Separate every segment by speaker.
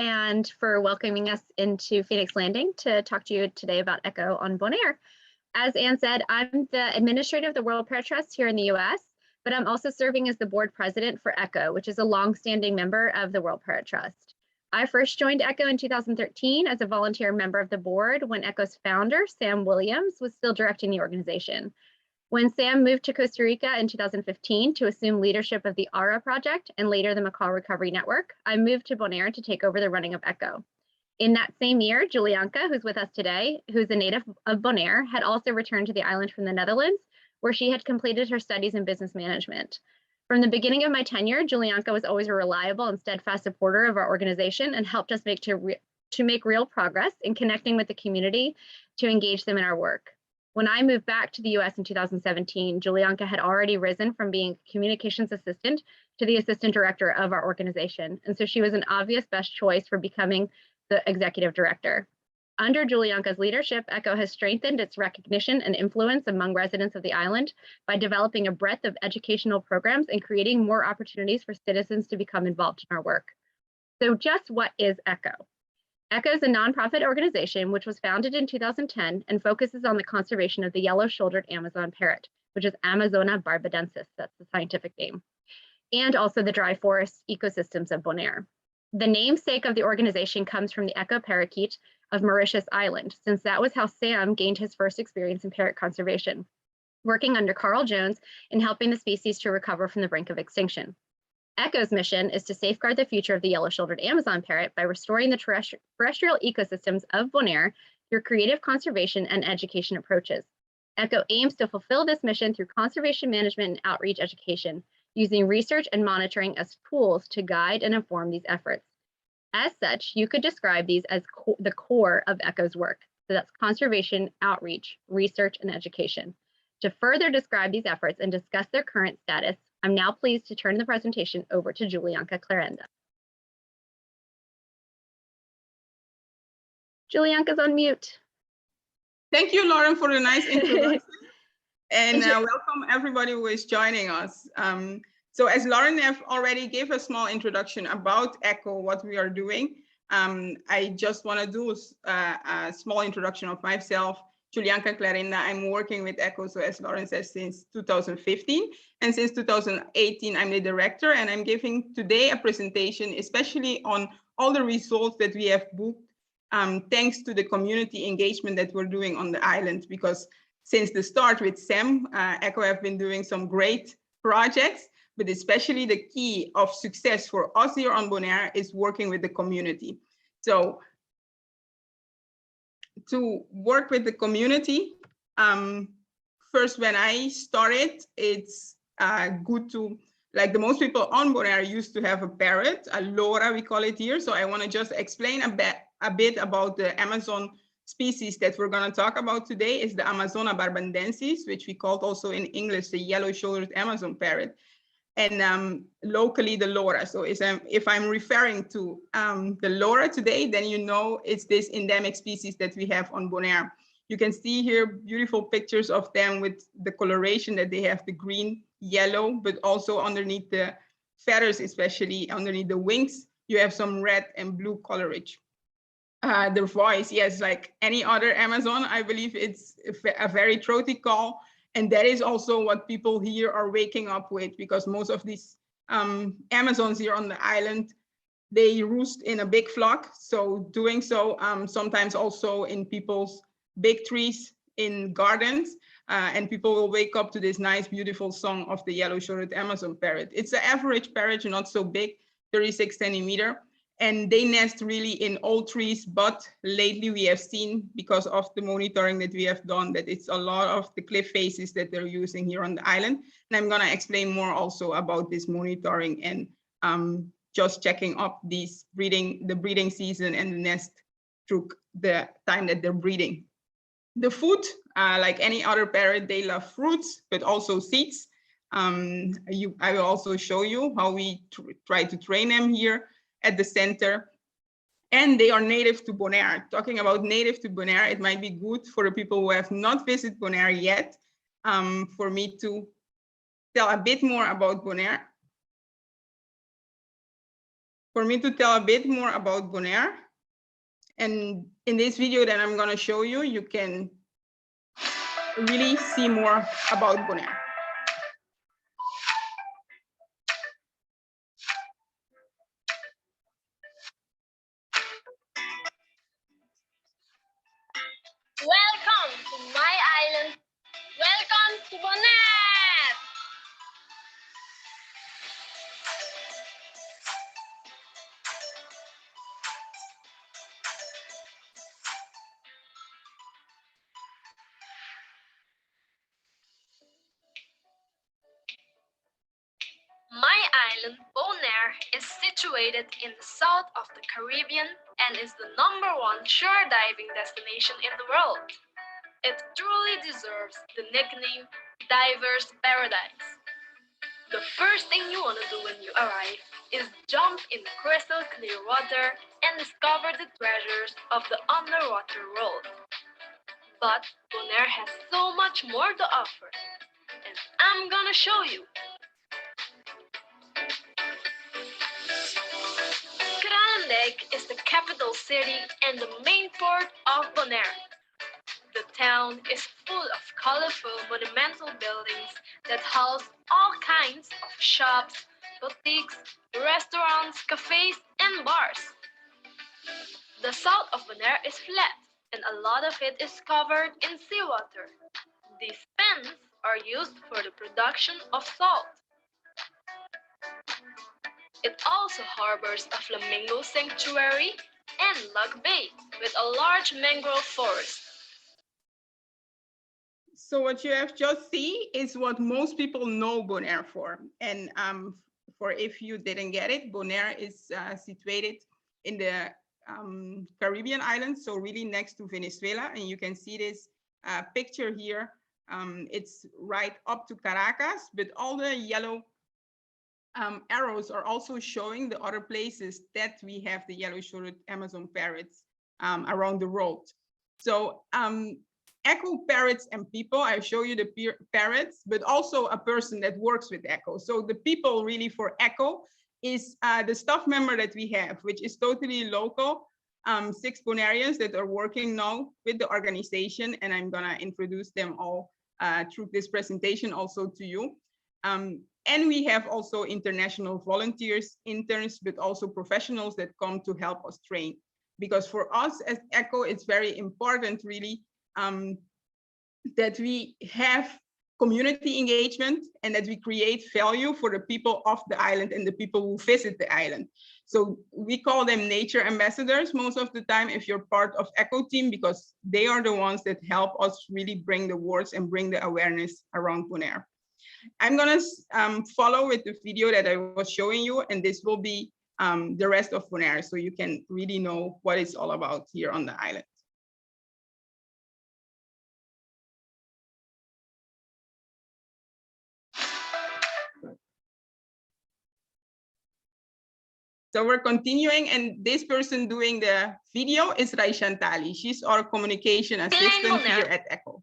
Speaker 1: and for welcoming us into Phoenix Landing to talk to you today about ECHO on Bonaire. As Anne said, I'm the administrator of the World Parrot Trust here in the US, but I'm also serving as the board president for ECHO, which is a longstanding member of the World Parrot Trust. I first joined ECHO in 2013 as a volunteer member of the board when ECHO's founder, Sam Williams, was still directing the organization. When Sam moved to Costa Rica in 2015 to assume leadership of the ARA project and later the Macaw Recovery Network, I moved to Bonaire to take over the running of ECHO. In that same year, Julianka, who's with us today, who's a native of Bonaire, had also returned to the island from the Netherlands, where she had completed her studies in business management. From the beginning of my tenure, Julianka was always a reliable and steadfast supporter of our organization and helped us make real progress in connecting with the community to engage them in our work. When I moved back to the US in 2017, Julianka had already risen from being communications assistant to the assistant director of our organization. And so she was an obvious best choice for becoming the executive director. Under Julianka's leadership, ECHO has strengthened its recognition and influence among residents of the island by developing a breadth of educational programs and creating more opportunities for citizens to become involved in our work. So just what is ECHO? ECHO is a nonprofit organization which was founded in 2010 and focuses on the conservation of the yellow-shouldered Amazon parrot, which is Amazona barbadensis, that's the scientific name, and also the dry forest ecosystems of Bonaire. The namesake of the organization comes from the ECHO parakeet of Mauritius Island, since that was how Sam gained his first experience in parrot conservation, working under Carl Jones in helping the species to recover from the brink of extinction. ECHO's mission is to safeguard the future of the yellow-shouldered Amazon parrot by restoring the terrestrial ecosystems of Bonaire through creative conservation and education approaches. ECHO aims to fulfill this mission through conservation management and outreach education, using research and monitoring as tools to guide and inform these efforts. As such, you could describe these as the core of ECHO's work. So that's conservation, outreach, research, and education. To further describe these efforts and discuss their current status, I'm now pleased to turn the presentation over to Julianka Clarenda. Julianka's on mute.
Speaker 2: Thank you, Lauren, for the nice introduction. And welcome everybody who is joining us. So as Lauren already gave a small introduction about ECHO, what we are doing, I just want to do a small introduction of myself. Julianka Clarenda, I'm working with ECHO, so as Lauren says, since 2015. And since 2018, I'm the director, and I'm giving today a presentation, especially on all the results that we have booked, thanks to the community engagement that we're doing on the island, because since the start with Sam, ECHO have been doing some great projects, but especially the key of success for us here on Bonaire is working with the community. So to work with the community, first when I started, it's good to, like the most people on Bonaire used to have a parrot, a lora we call it here. So I want to just explain a bit about the Amazon species that we're going to talk about today is the Amazona barbadensis, which we called also in English the yellow-shouldered Amazon parrot, and locally the lora. So if I'm referring to the lora today, then you know it's this endemic species that we have on Bonaire. You can see here beautiful pictures of them with the coloration that they have, the green, yellow, but also underneath the feathers, especially underneath the wings, you have some red and blue colorage. Their voice, yes, like any other Amazon, I believe it's a very throaty call. And that is also what people here are waking up with, because most of these Amazons here on the island, they roost in a big flock. So doing so, sometimes also in people's big trees in gardens, and people will wake up to this nice, beautiful song of the yellow-shouldered Amazon parrot. It's an average parrot, not so big, 36 centimeter. And they nest really in old trees, but lately we have seen, because of the monitoring that we have done, that it's a lot of the cliff faces that they're using here on the island. And I'm gonna explain more also about this monitoring and just checking up the breeding season and the nest through the time that they're breeding. The food, like any other parrot, they love fruits, but also seeds. I will also show you how we try to train them here at the center. And they are native to Bonaire. Talking about native to Bonaire, it might be good for the people who have not visited Bonaire yet, for me to tell a bit more about Bonaire. for me to tell a bit more about Bonaire. And in this video that I'm going to show you, you can really see more about Bonaire.
Speaker 3: Welcome to my island. Welcome to Bonaire. My island, Bonaire, is situated in the south of the Caribbean and is the #1 shore diving destination in the world. It truly deserves the nickname Diver's Paradise. The first thing you want to do when you arrive is jump in crystal clear water and discover the treasures of the underwater world. But Bonaire has so much more to offer, and I'm gonna show you. Lake is the capital city and the main port of Bonaire. The town is full of colorful monumental buildings that house all kinds of shops, boutiques, restaurants, cafes, and bars. The south of Bonaire is flat, and a lot of it is covered in seawater. These pens are used for the production of salt. It also harbors a flamingo sanctuary and Lug Bay with a large mangrove forest.
Speaker 2: So what you have just seen is what most people know Bonaire for. And for if you didn't get it, Bonaire is situated in the Caribbean islands, so really next to Venezuela. And you can see this picture here. It's right up to Caracas, but all the yellow arrows are also showing the other places that we have the yellow-shouldered Amazon parrots around the world. So Echo parrots and people, I show you the parrots, but also a person that works with Echo. So the people really for Echo is the staff member that we have, which is totally local, 6 Bonaireans that are working now with the organization, and I'm gonna introduce them all through this presentation also to you. And we have also international volunteers, interns, but also professionals that come to help us train. Because for us as ECHO, it's very important really that we have community engagement and that we create value for the people of the island and the people who visit the island. So we call them nature ambassadors most of the time if you're part of ECHO team, because they are the ones that help us really bring the words and bring the awareness around Bonaire. I'm gonna follow with the video that I was showing you, and this will be the rest of Bonaire, so you can really know what it's all about here on the island. So we're continuing, and this person doing the video is Raishantali. She's our communication assistant here at ECHO.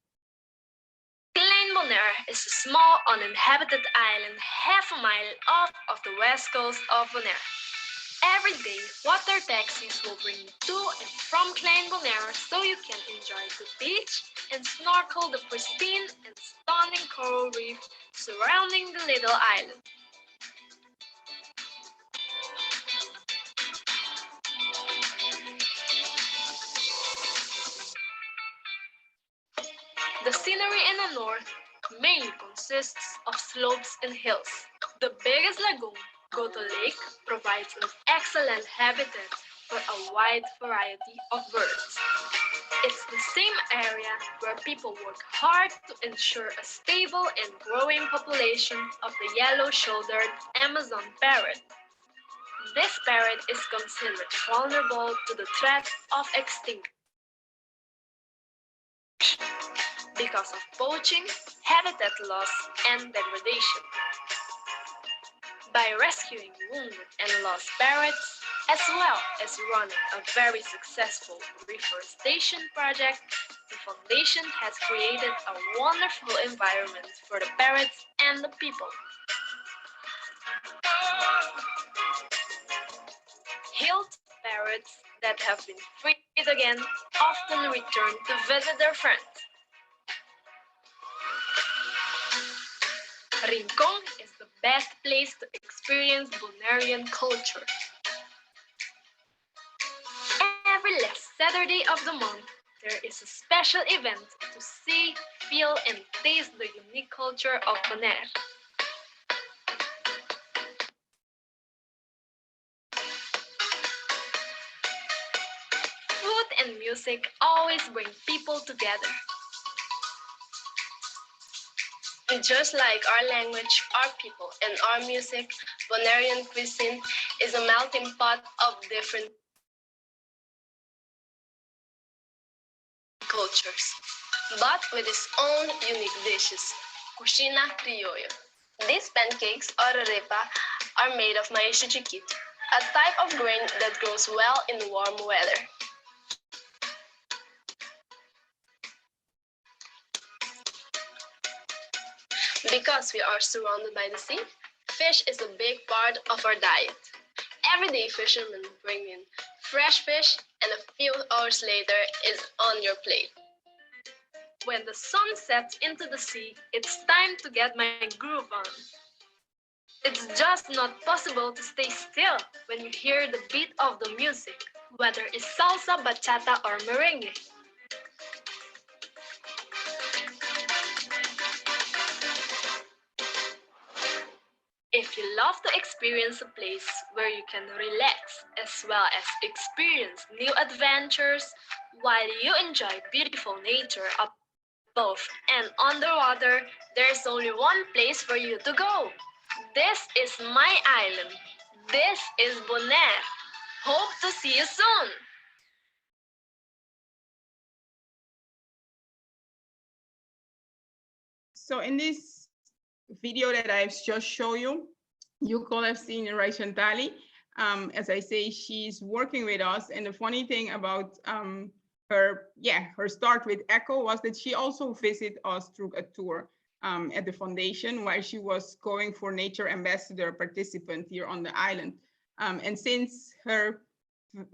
Speaker 3: Bonaire is a small uninhabited island half a mile off of the west coast of Bonaire. Every day, water taxis will bring you to and from Klein Bonaire so you can enjoy the beach and snorkel the pristine and stunning coral reef surrounding the little island. The scenery in the north mainly consists of slopes and hills. The biggest lagoon, Goto Lake, provides an excellent habitat for a wide variety of birds. It's the same area where people work hard to ensure a stable and growing population of the yellow-shouldered Amazon parrot. This parrot is considered vulnerable to the threat of extinction because of poaching, habitat loss, and degradation. By rescuing wounded and lost parrots, as well as running a very successful reforestation project, the foundation has created a wonderful environment for the parrots and the people. wild parrots that have been freed again often return to visit their friends. Rincon is the best place to experience Bonairean culture. Every last Saturday of the month, there is a special event to see, feel, and taste the unique culture of Bonaire. Food and music always bring people together.
Speaker 4: Just like our language, our people, and our music, Bonairean cuisine is a melting pot of different cultures, but with its own unique dishes, cucina criolla. These pancakes, or arepa, are made of maíz chiquito, a type of grain that grows well in warm weather. Because we are surrounded by the sea, fish is a big part of our diet. Everyday fishermen bring in fresh fish, and a few hours later is on your plate.
Speaker 3: When the sun sets into the sea, it's time to get my groove on. It's just not possible to stay still when you hear the beat of the music, whether it's salsa, bachata, or merengue. If you love to experience a place where you can relax as well as experience new adventures while you enjoy beautiful nature above and underwater, there's only one place for you to go. This is my island. This is Bonaire. Hope to see you soon.
Speaker 2: So in this video that I've just shown you, you could have seen Raishantali. As I say, she's working with us. And the funny thing about her start with ECHO was that she also visited us through a tour at the foundation while she was going for Nature Ambassador participant here on the island. And since her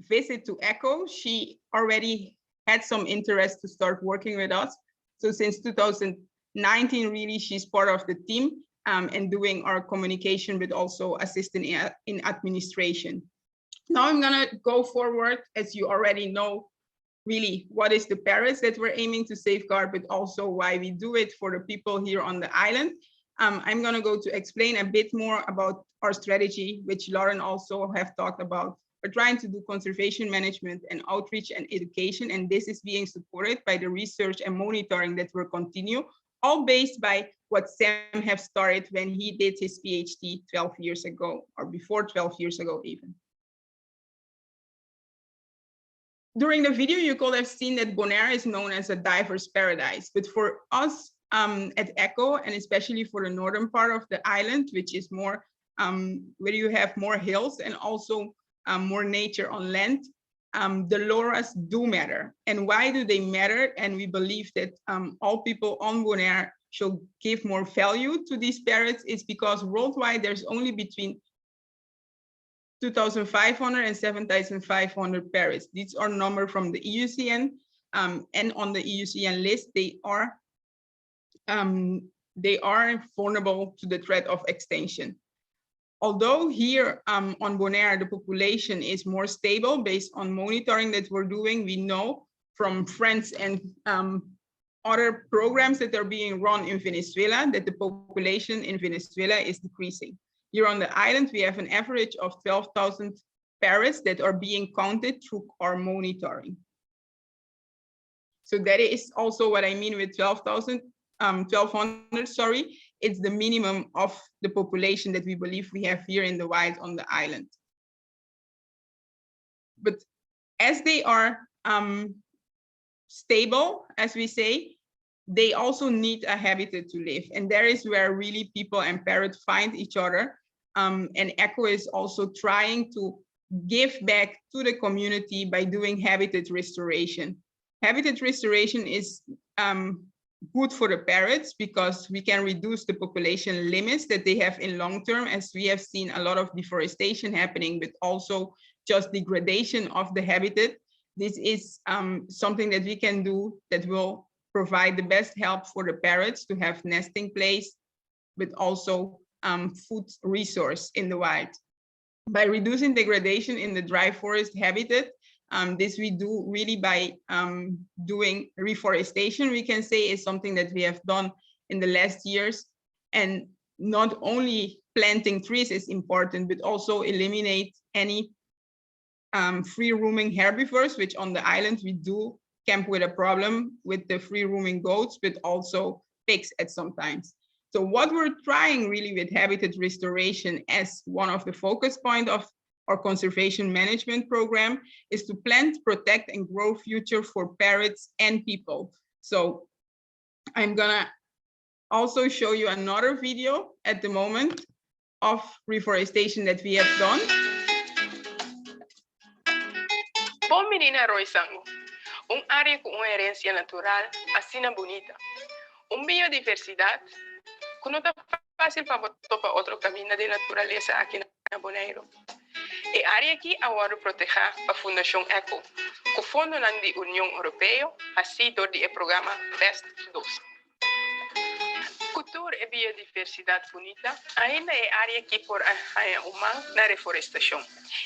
Speaker 2: visit to ECHO, she already had some interest to start working with us. So since 2019, really, she's part of the team and doing our communication, but also assisting in administration. Now I'm gonna go forward, as you already know, really what is the Parrots that we're aiming to safeguard, but also why we do it for the people here on the island. I'm gonna go to explain a bit more about our strategy, which Lauren also have talked about. We're trying to do conservation management and outreach and education, and this is being supported by the research and monitoring that will continue, all based by what Sam have started when he did his PhD 12 years ago, or before 12 years ago even. During the video, you could have seen that Bonaire is known as a diverse paradise, but for us at ECHO, and especially for the northern part of the island, which is more where you have more hills and also more nature on land, the loras do matter. And why do they matter? And we believe that all people on Bonaire should give more value to these parrots is because worldwide there's only between 2,500 and 7,500 parrots. These are numbers from the IUCN, and on the IUCN list, they are vulnerable to the threat of extinction. Although here on Bonaire, the population is more stable based on monitoring that we're doing, we know from friends and other programs that are being run in Venezuela that the population in Venezuela is decreasing. Here on the island, we have an average of 12,000 parrots that are being counted through our monitoring. So that is also what I mean with 1,200, sorry. It's the minimum of the population that we believe we have here in the wild on the island. But as they are stable, as we say, they also need a habitat to live. And there is where really people and parrots find each other. And ECHO is also trying to give back to the community by doing habitat restoration. Habitat restoration is good for the parrots because we can reduce the population limits that they have in long term, as we have seen a lot of deforestation happening, but also just degradation of the habitat. This is something that we can do that will provide the best help for the parrots to have nesting place, but also food resource in the wild. By reducing degradation in the dry forest habitat, this we do really by doing reforestation, we can say, is something that we have done in the last years. And not only planting trees is important, but also eliminate any free roaming herbivores, which on the island we do camp with a problem with the free roaming goats, but also pigs at sometimes. So what we're trying really with habitat restoration as one of the focus point of our conservation management program is to plant, protect, and grow future for parrots and people. So I'm gonna also show you another video at the moment of reforestation that we have done.
Speaker 5: Bom menina Roisango, área con una herencia natural así bonita, biodiversidad, que no está fácil para topar otro camino de naturaleza aquí en Bonaire. E área aqui agora proteger a Fundação Eco, com fundo da União Europeia, assim do programa BEST 2. Cultura e biodiversidade bonita ainda é área aqui por a humana na reforestação.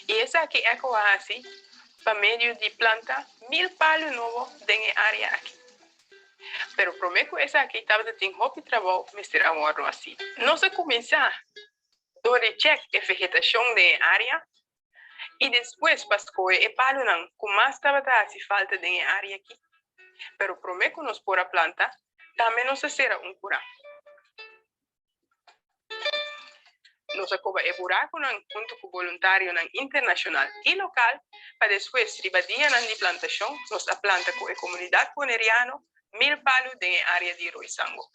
Speaker 5: E essa aqui é assim, para meio de planta 1000 palos novos dentro área aqui. Pero prometo que essa aqui estava tem hobby trabalho mestre agora assim. Nós começar do recheck e vegetação da área. E depois, para escolher o palo com mais estava se falta de área aqui. Pero prometo que nós por a planta, também não será cura. Nós acaba e buraco junto com voluntário internacional e local, para depois, ribadia na plantação, nós a planta com a comunidade boneriana, 1000 palos de área de Roisango.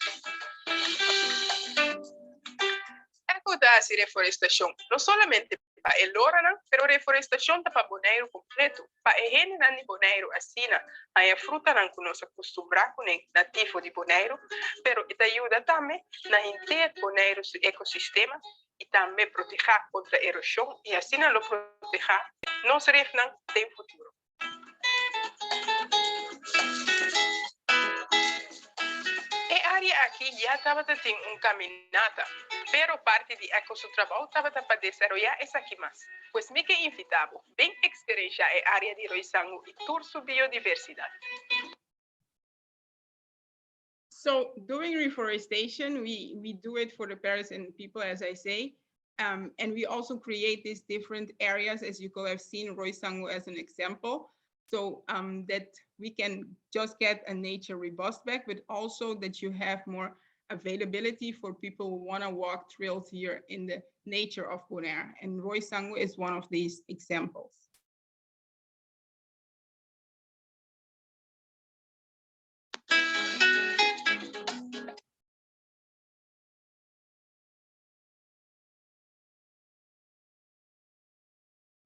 Speaker 5: Da reforestação, não somente para el Lorana, pero reforestação para Bonaire completo, para a gente na Bonaire assina a fruta que nós acostumbramos com o nativo de Bonaire, pero te ajuda também na inteira Bonaire ecossistema e também proteger contra a erosão e assim lo proteger nos refnan tem futuro. A área aqui já estava tendo caminhada, pero parte de seu trabalho estava para desenvolver essa aqui mais. Pois me que invitava, bem experienciar a área de Roisango e tour sua biodiversidade.
Speaker 2: So doing reforestation, we do it for the parrots and people, as I say, and we also create these different areas, as you could have seen Roisango as an example. So that we can just get a nature robust back, but also that you have more availability for people who want to walk trails here in the nature of Bonaire. And Roisango is one of these examples.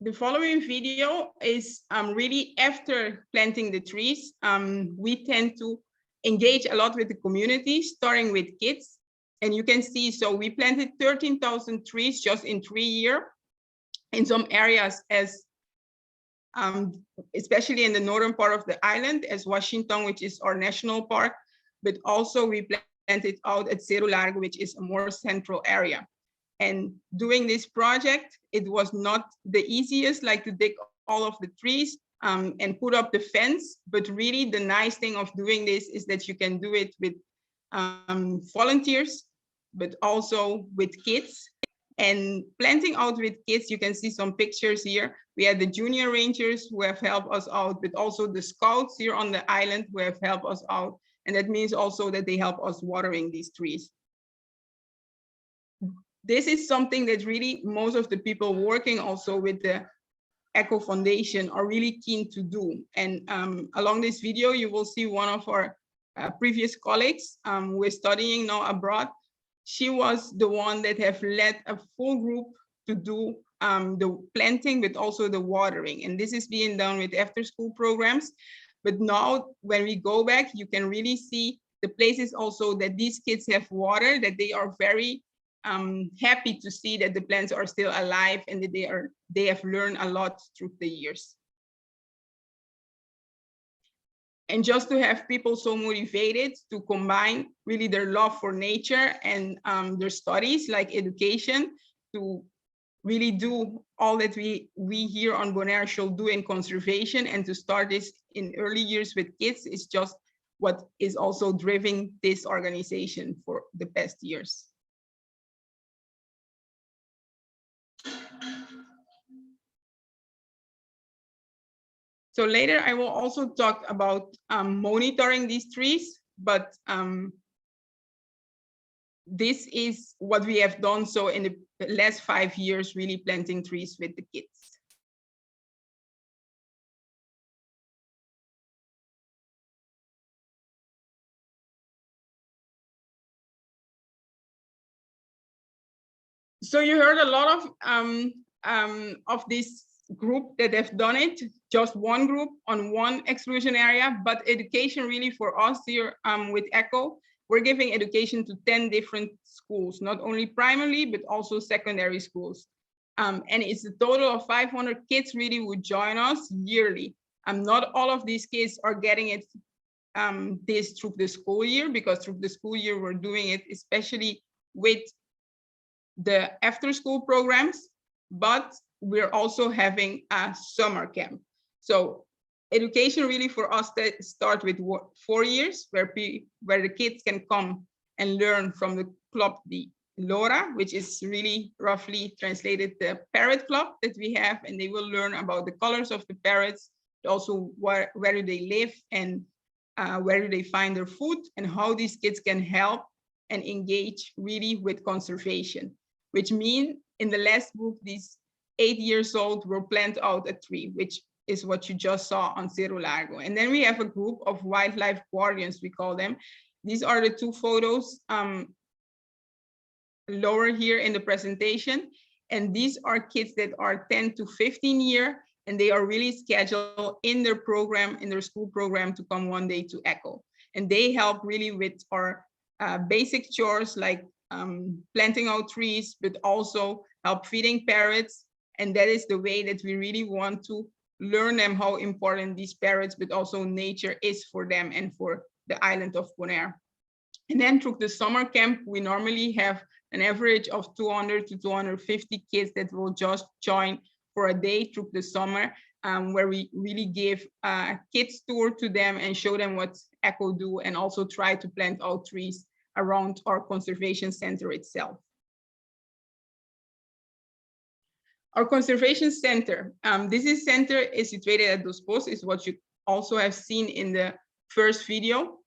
Speaker 2: The following video is really after planting the trees. We tend to engage a lot with the community, starting with kids. And you can see, so we planted 13,000 trees just in 3 years in some areas as, especially in the northern part of the island as Washington, which is our national park, but also we planted out at Cerro Largo, which is a more central area. And doing this project, it was not the easiest, like to dig all of the trees and put up the fence. But really the nice thing of doing this is that you can do it with volunteers, but also with kids. And planting out with kids, you can see some pictures here. We had the junior rangers who have helped us out, but also the scouts here on the island who have helped us out. And that means also that they help us watering these trees. This is something that really most of the people working also with the Eco Foundation are really keen to do. And along this video, you will see one of our previous colleagues who is studying now abroad. She was the one that have led a full group to do the planting, but also the watering. And this is being done with after school programs. But now when we go back, you can really see the places also that these kids have water, that they are very happy to see that the plants are still alive and that they have learned a lot through the years. And just to have people so motivated to combine really their love for nature and their studies like education to really do all that we here on Bonaire shall do in conservation, and to start this in early years with kids is just what is also driving this organization for the past years. So later I will also talk about monitoring these trees, but this is what we have done so in the last 5 years, really planting trees with the kids. So you heard a lot of this group that have done it, just one group on one exclusion area, but education really for us here with ECHO, we're giving education to 10 different schools, not only primary, but also secondary schools. And it's a total of 500 kids really would join us yearly. Not all of these kids are getting it this through the school year, because through the school year, we're doing it especially with the after school programs, but we're also having a summer camp. So education really for us that start with 4 years, where the kids can come and learn from the Club de Lora, which is really roughly translated the parrot club that we have, and they will learn about the colors of the parrots, also where do they live and where do they find their food, and how these kids can help and engage really with conservation, which means in the last group, these 8 years old will plant out a tree, which is what you just saw on Cerro Largo. And then we have a group of wildlife guardians, we call them. These are the 2 photos lower here in the presentation. And these are kids that are 10 to 15 years, and they are really scheduled in their program, in their school program, to come one day to ECHO. And they help really with our basic chores like planting out trees, but also help feeding parrots. And that is the way that we really want to learn them how important these parrots, but also nature is for them and for the island of Bonaire. And then through the summer camp, we normally have an average of 200 to 250 kids that will just join for a day through the summer, where we really give a kids tour to them and show them what ECHO do, and also try to plant out trees around our conservation center itself. Our conservation center, this center is situated at Dos Pos, is what you also have seen in the first video,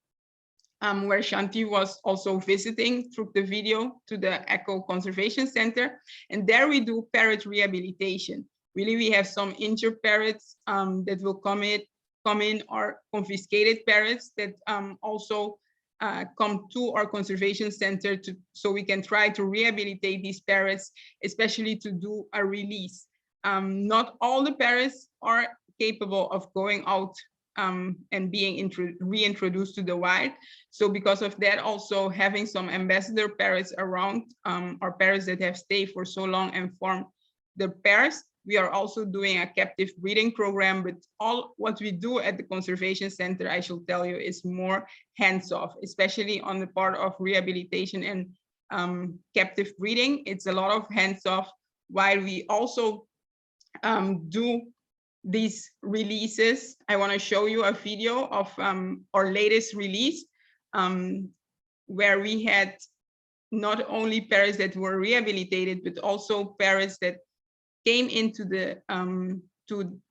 Speaker 2: where Shanti was also visiting through the video to the ECHO Conservation Center. And there we do parrot rehabilitation. Really, we have some injured parrots that will come in, or confiscated parrots that also come to our conservation center so we can try to rehabilitate these parrots, especially to do a release. Not all the parrots are capable of going out and being reintroduced to the wild. So because of that, also having some ambassador parrots around, or parrots that have stayed for so long and formed the pairs. We are also doing a captive breeding program, but all what we do at the conservation center, I shall tell you, is more hands-off, especially on the part of rehabilitation and captive breeding. It's a lot of hands-off, while we also do these releases. I want to show you a video of our latest release, where we had not only parrots that were rehabilitated, but also parrots that came into the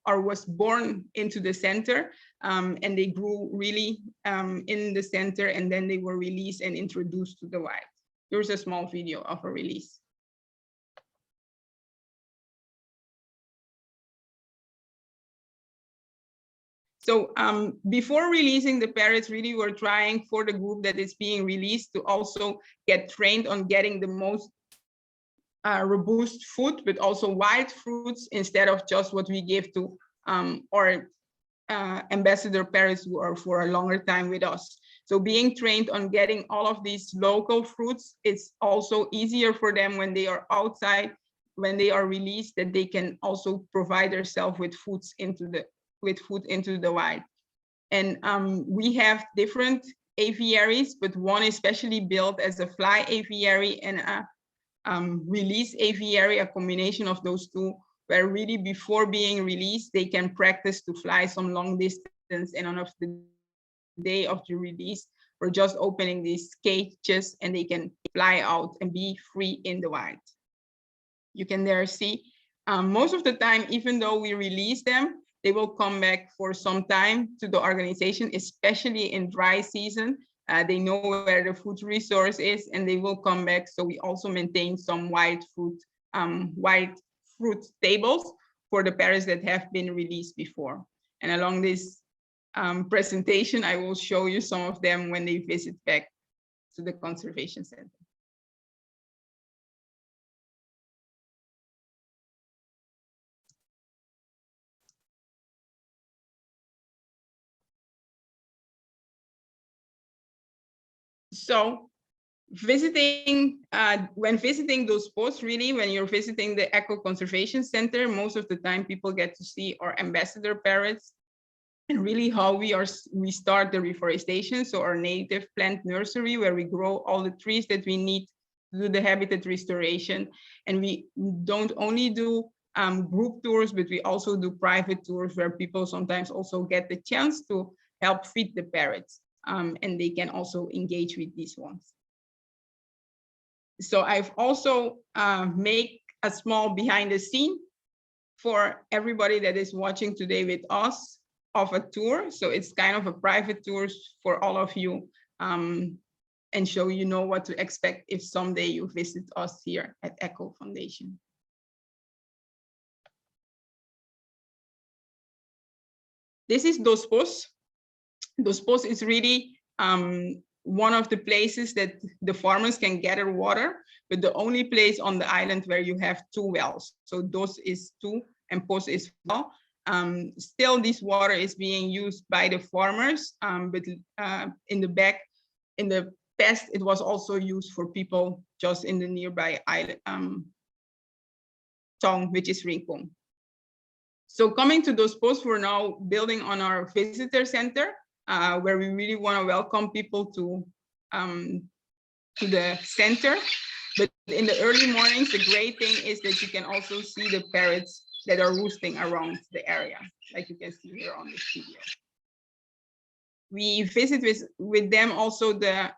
Speaker 2: or was born into the center, and they grew really in the center, and then they were released and introduced to the wild. Here's a small video of a release. So before releasing the parrots, really we're trying for the group that is being released to also get trained on getting the most robust food, but also wild fruits instead of just what we give to our ambassador parrots who are for a longer time with us. So being trained on getting all of these local fruits, it's also easier for them when they are outside, when they are released, that they can also provide themselves with food into the wild. And we have different aviaries, but one is specially built as a fly aviary and a release aviary, a combination of those two, where really before being released, they can practice to fly some long distance, and on the day of the release, we're just opening these cages and they can fly out and be free in the wild. You can there see, most of the time, even though we release them, they will come back for some time to the organization, especially in dry season. They know where the food resource is and they will come back. So we also maintain some wild fruit tables for the parrots that have been released before. And along this presentation, I will show you some of them when they visit back to the conservation center. So when visiting those spots, really, when you're visiting the Eco Conservation Center, most of the time people get to see our ambassador parrots and really how we start the reforestation. So our native plant nursery, where we grow all the trees that we need to do the habitat restoration. And we don't only do group tours, but we also do private tours where people sometimes also get the chance to help feed the parrots. And they can also engage with these ones. So I've also made a small behind the scene for everybody that is watching today with us of a tour. So it's kind of a private tour for all of you, and so you know what to expect if someday you visit us here at Eco Foundation. This is Dos Pos. Dos Pos is really one of the places that the farmers can gather water, but the only place on the island where you have 2 wells. So Dos is 2 and Pos is well. Still, this water is being used by the farmers, but in the past, it was also used for people just in the nearby island town, which is Rincon. So coming to Dos Pos, we're now building on our visitor center, where we really want to welcome people to the center. But in the early mornings, the great thing is that you can also see the parrots that are roosting around the area, like you can see here on this video. We visit with them also the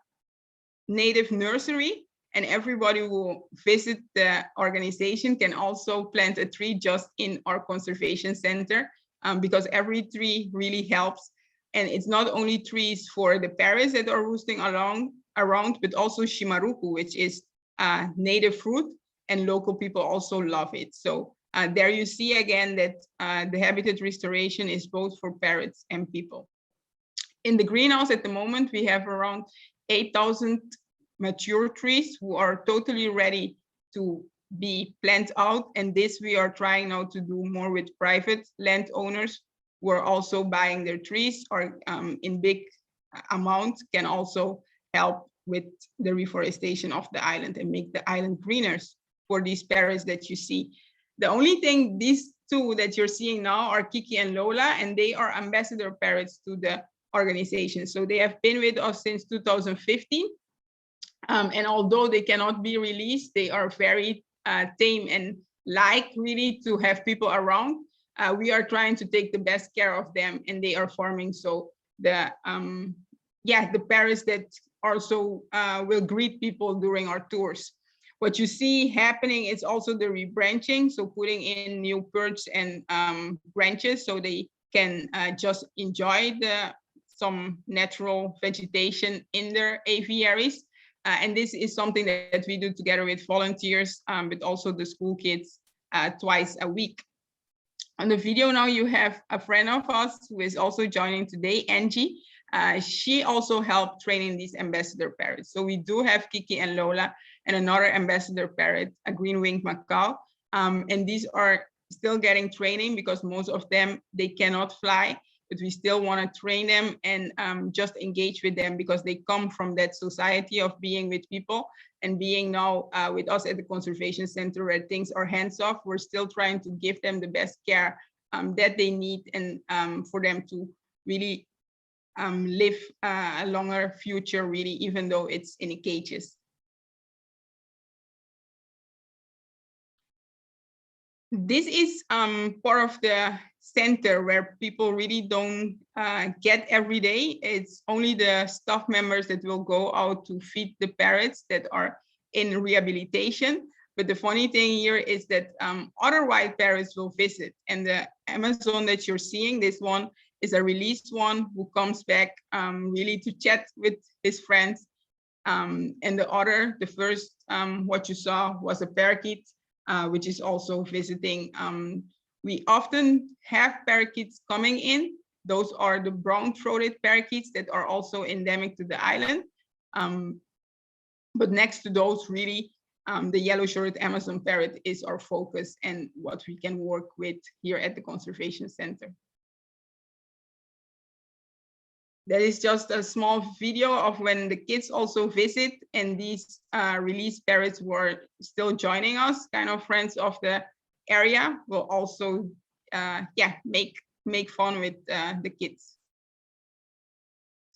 Speaker 2: native nursery, and everybody who visit the organization can also plant a tree just in our conservation center, because every tree really helps. And it's not only trees for the parrots that are roosting around, but also shimaruku, which is native fruit, and local people also love it. So there you see again that the habitat restoration is both for parrots and people. In the greenhouse at the moment, we have around 8,000 mature trees who are totally ready to be planted out. And this we are trying now to do more with private landowners who are also buying their trees, or in big amounts can also help with the reforestation of the island and make the island greener for these parrots that you see. The only thing, these 2 that you're seeing now are Kiki and Lola, and they are ambassador parrots to the organization. So they have been with us since 2015. And although they cannot be released, they are very tame and like really to have people around. We are trying to take the best care of them, and they are forming. So the parrots that also will greet people during our tours. What you see happening is also the rebranching, so putting in new perch and branches so they can just enjoy some natural vegetation in their aviaries. And this is something that we do together with volunteers, but also the school kids twice a week. On the video now, you have a friend of us who is also joining today, Angie. She also helped training these ambassador parrots. So we do have Kiki and Lola and another ambassador parrot, a green-winged macaw. And these are still getting training because most of them, they cannot fly. but we still want to train them and just engage with them because they come from that society of being with people and being now with us at the Conservation Center where things are hands off. We're still trying to give them the best care that they need and for them to really live a longer future, really, even though it's in cages. This is part of the center where people really don't get every day. It's only the staff members that will go out to feed the parrots that are in rehabilitation. But the funny thing here is that other wild parrots will visit. And the Amazon that you're seeing, this one is a released one who comes back really to chat with his friends. And the first, what you saw was a parakeet, which is also visiting. We often have parakeets coming in. Those are the brown-throated parakeets that are also endemic to the island. But next to those, really, the yellow-shouldered Amazon parrot is our focus and what we can work with here at the Conservation Center. That is just a small video of when the kids also visit, and these released parrots were still joining us, kind of friends of the area, will also make fun with the kids.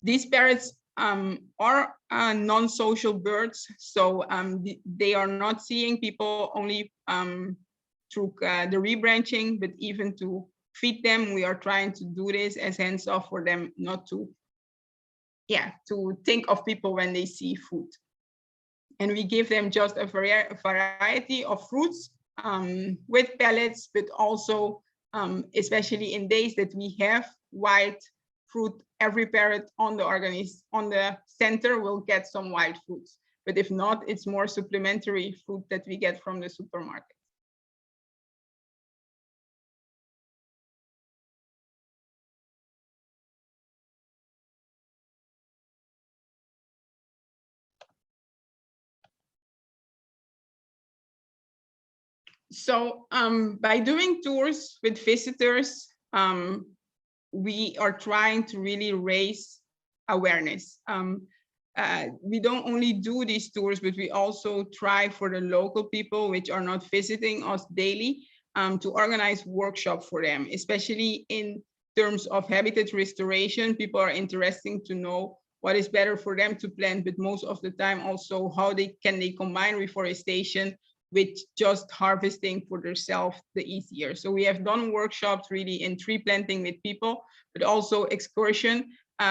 Speaker 2: These parrots are non-social birds, so they are not seeing people only through the rebranching, but even to feed them, we are trying to do this as hands-off for them not to think of people when they see food. And we give them just a variety of fruits with pellets, but also, especially in days that we have wild fruit, every parrot on the center will get some wild fruits. But if not, it's more supplementary fruit that we get from the supermarket. So by doing tours with visitors, we are trying to really raise awareness. We don't only do these tours, but we also try for the local people which are not visiting us daily to organize workshops for them, especially in terms of habitat restoration. People are interested to know what is better for them to plant, but most of the time also how they can combine reforestation with just harvesting for themselves the easier. So we have done workshops really in tree planting with people, but also excursion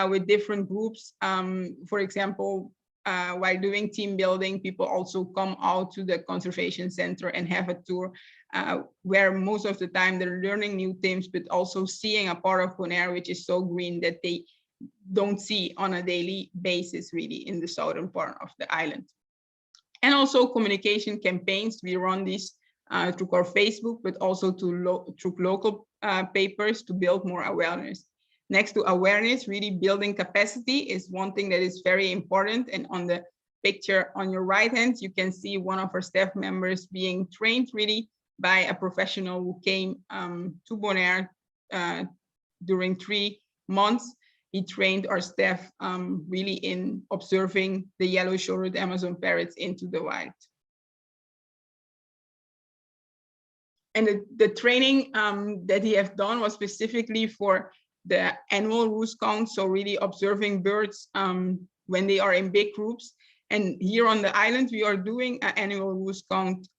Speaker 2: with different groups. For example, while doing team building, people also come out to the Conservation Center and have a tour where most of the time they're learning new things, but also seeing a part of Bonaire, which is so green that they don't see on a daily basis really in the southern part of the island. And also communication campaigns. We run these through our Facebook, but also through local papers to build more awareness. Next to awareness, really building capacity is one thing that is very important. And on the picture on your right hand, you can see one of our staff members being trained really by a professional who came to Bonaire during 3 months. He trained our staff really in observing the yellow-shouldered Amazon parrots into the wild. And the training that he has done was specifically for the annual roost count, so really observing birds when they are in big groups. And here on the island, we are doing an annual roost count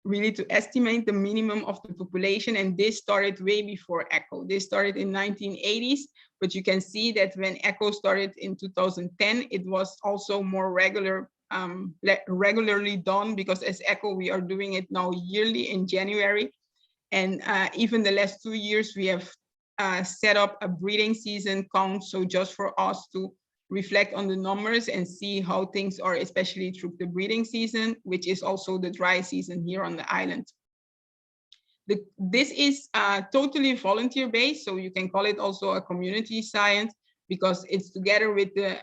Speaker 2: really to estimate the minimum of the population. And this started way before ECHO. This started in 1980s, but you can see that when ECHO started in 2010, it was also more regularly done, because as ECHO, we are doing it now yearly in January. And even the last 2 years, we have set up a breeding season count. So just for us to reflect on the numbers and see how things are, especially through the breeding season, which is also the dry season here on the island. This is totally volunteer-based, so you can call it also a community science, because it's together with the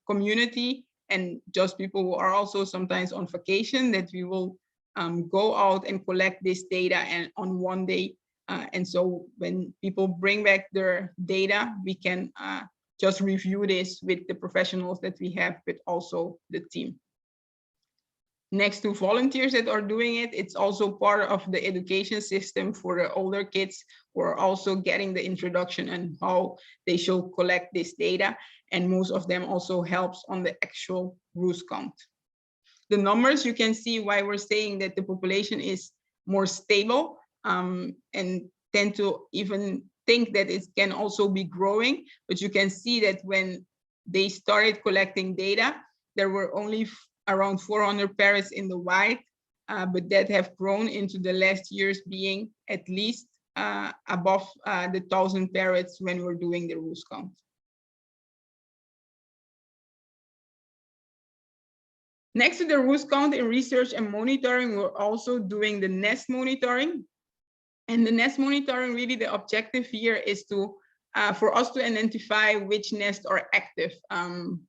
Speaker 2: community and just people who are also sometimes on vacation that we will go out and collect this data and on one day And so when people bring back their data, we can just review this with the professionals that we have, but also the team. Next to volunteers that are doing it, it's also part of the education system for the older kids who are also getting the introduction and how they should collect this data. And most of them also helps on the actual roost count. The numbers, you can see why we're saying that the population is more stable, and tend to even think that it can also be growing. But you can see that when they started collecting data, there were only around 400 parrots in the wild, but that have grown into the last years being at least above the 1,000 parrots when we're doing the roost count. Next to the roost count in research and monitoring, we're also doing the nest monitoring. And the nest monitoring, really the objective here is to for us to identify which nests are active,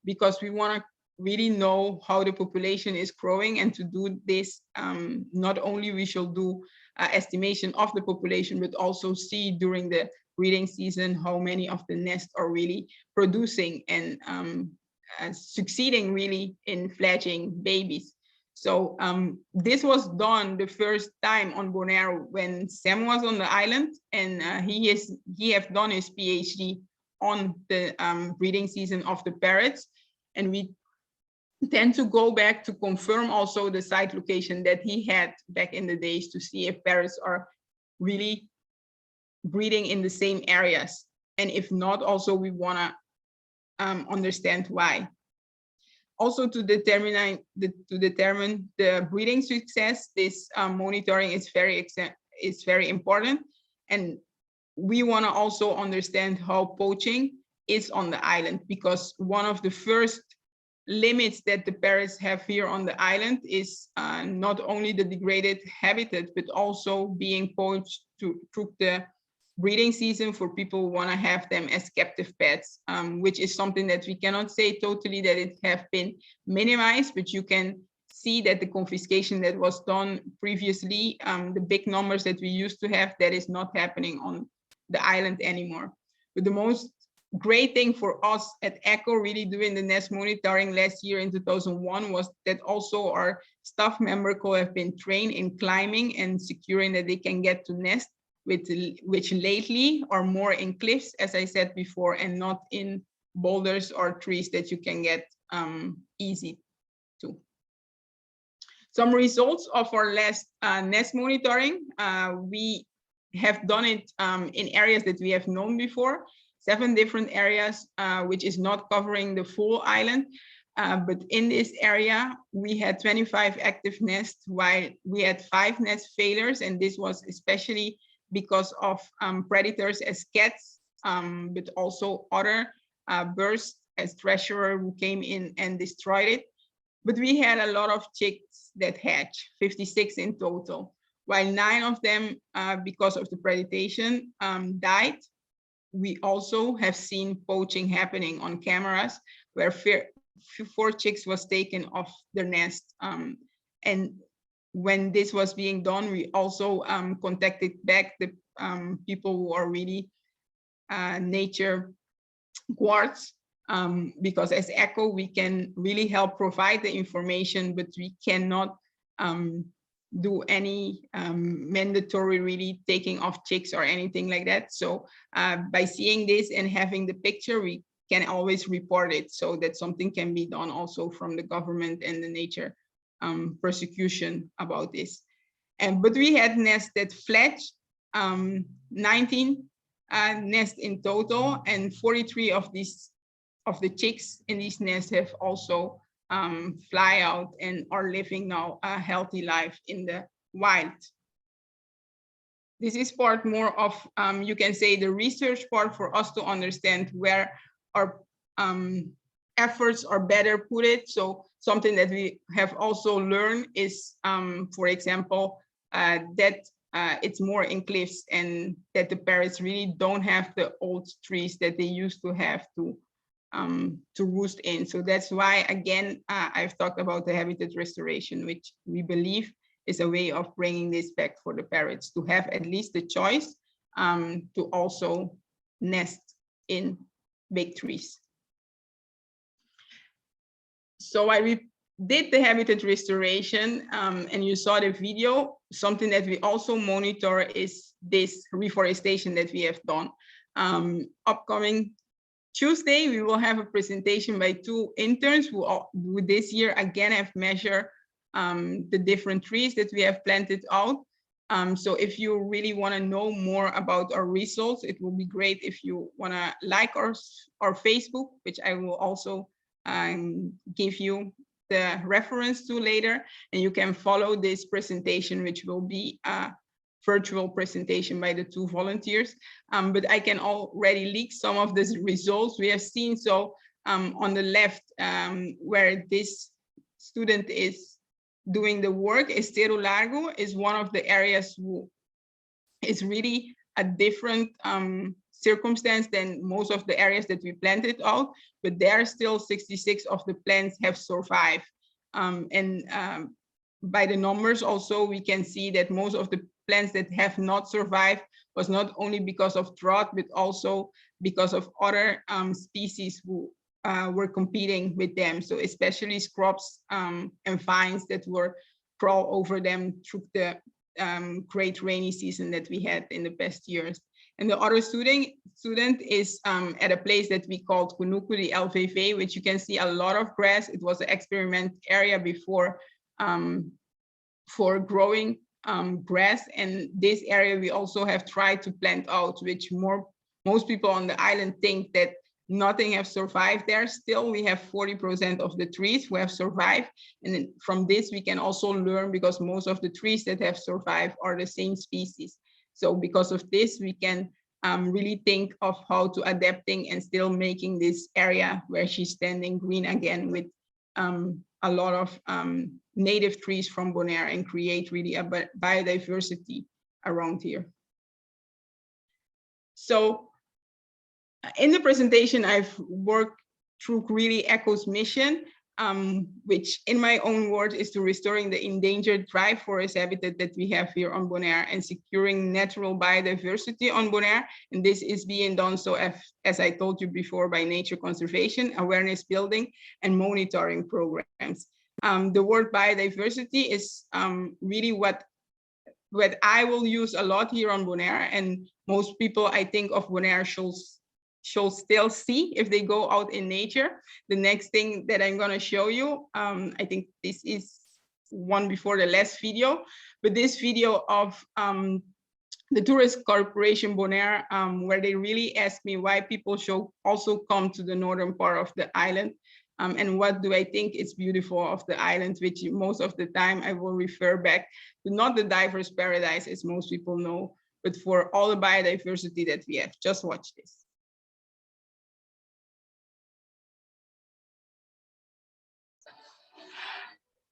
Speaker 2: because we want to really know how the population is growing. And to do this, not only we shall do estimation of the population, but also see during the breeding season how many of the nests are really producing and succeeding really in fledging babies. So this was done the first time on Bonaire when Sam was on the island, and he has done his PhD on the breeding season of the parrots. And we tend to go back to confirm also the site location that he had back in the days to see if parrots are really breeding in the same areas. And if not, also we want to understand why. Also to determine the breeding success, this monitoring is very important. And we want to also understand how poaching is on the island, because one of the first limits that the parrots have here on the island is not only the degraded habitat, but also being poached through the breeding season for people who want to have them as captive pets, which is something that we cannot say totally that it have been minimized, but you can see that the confiscation that was done previously, the big numbers that we used to have, that is not happening on the island anymore. But the most great thing for us at ECHO really doing the nest monitoring last year in 2001 was that also our staff member who have been trained in climbing and securing that they can get to nest, which lately are more in cliffs, as I said before, and not in boulders or trees that you can get easy to. Some results of our last nest monitoring, we have done it in areas that we have known before, 7 different areas, which is not covering the full island. But in this area, we had 25 active nests, while we had 5 nest failures, and this was especially because of predators as cats, but also other birds as treasurer who came in and destroyed it. But we had a lot of chicks that hatched, 56 in total, while 9 of them, because of the predation, died. We also have seen poaching happening on cameras where 4 chicks was taken off their nest. And when this was being done, we also contacted back the people who are really nature guards, because as ECHO, we can really help provide the information, but we cannot do any mandatory really taking off chicks or anything like that. So by seeing this and having the picture, we can always report it, so that something can be done also from the government and the nature persecution about this. But we had nests that fledged, 19 nests in total, and 43 of the chicks in these nests have also fly out and are living now a healthy life in the wild. This is part more of, you can say, the research part for us to understand where our efforts are better put it. So something that we have also learned is, for example, that it's more in cliffs, and that the parrots really don't have the old trees that they used to have to roost in. So that's why, again, I've talked about the habitat restoration, which we believe is a way of bringing this back for the parrots, to have at least the choice to also nest in big trees. So I did the habitat restoration, and you saw the video. Something that we also monitor is this reforestation that we have done. Upcoming Tuesday, we will have a presentation by 2 interns who this year again have measured the different trees that we have planted out. So if you really want to know more about our results, it will be great if you want to like our Facebook, which I will also give you the reference to later, and you can follow this presentation, which will be a virtual presentation by the 2 volunteers. But I can already leak some of the results we have seen. So on the left, where this student is doing the work, Estero Largo is one of the areas who is really a different circumstance than most of the areas that we planted out, but there still 66 of the plants have survived. By the numbers also, we can see that most of the plants that have not survived was not only because of drought, but also because of other species who were competing with them. So especially scrubs and vines that were crawl over them through the great rainy season that we had in the past years. And the other student is at a place that we called Kunuku, the LVV, which you can see a lot of grass. It was an experiment area before for growing grass. And this area we also have tried to plant out, which most people on the island think that nothing have survived there. Still, we have 40% of the trees who have survived. And then from this, we can also learn, because most of the trees that have survived are the same species. So because of this, we can really think of how to adapting and still making this area where she's standing green again with a lot of native trees from Bonaire, and create really a biodiversity around here. So in the presentation, I've worked through really ECHO's mission, which in my own words is to restoring the endangered dry forest habitat that we have here on Bonaire and securing natural biodiversity on Bonaire. And this is being done, so as I told you before, by nature conservation, awareness building, and monitoring programs. The word biodiversity is really what I will use a lot here on Bonaire, and most people, I think, of Bonaire should still see if they go out in nature. The next thing that I'm going to show you, I think this is one before the last video, but this video of the Tourist Corporation Bonaire, where they really asked me why people should also come to the northern part of the island, and what do I think is beautiful of the island, which most of the time I will refer back to not the diverse paradise as most people know, but for all the biodiversity that we have. Just watch this.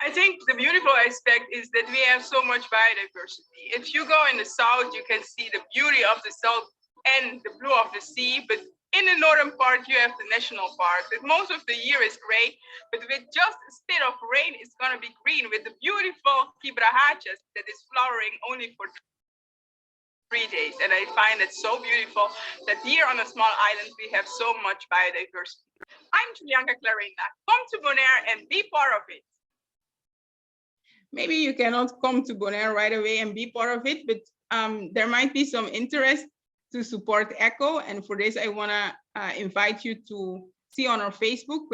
Speaker 5: I think the beautiful aspect is that we have so much biodiversity. If you go in the south, you can see the beauty of the south and the blue of the sea, but in the northern part, you have the national park that most of the year is gray, but with just a spit of rain, it's going to be green with the beautiful quebrajachas that is flowering only for 3 days. And I find it so beautiful that here on a small island, we have so much biodiversity. I'm Julianka Clarena. Come to Bonaire and be part of it.
Speaker 2: Maybe you cannot come to Bonaire right away and be part of it, but there might be some interest to support ECHO. And for this, I want to invite you to see on our Facebook,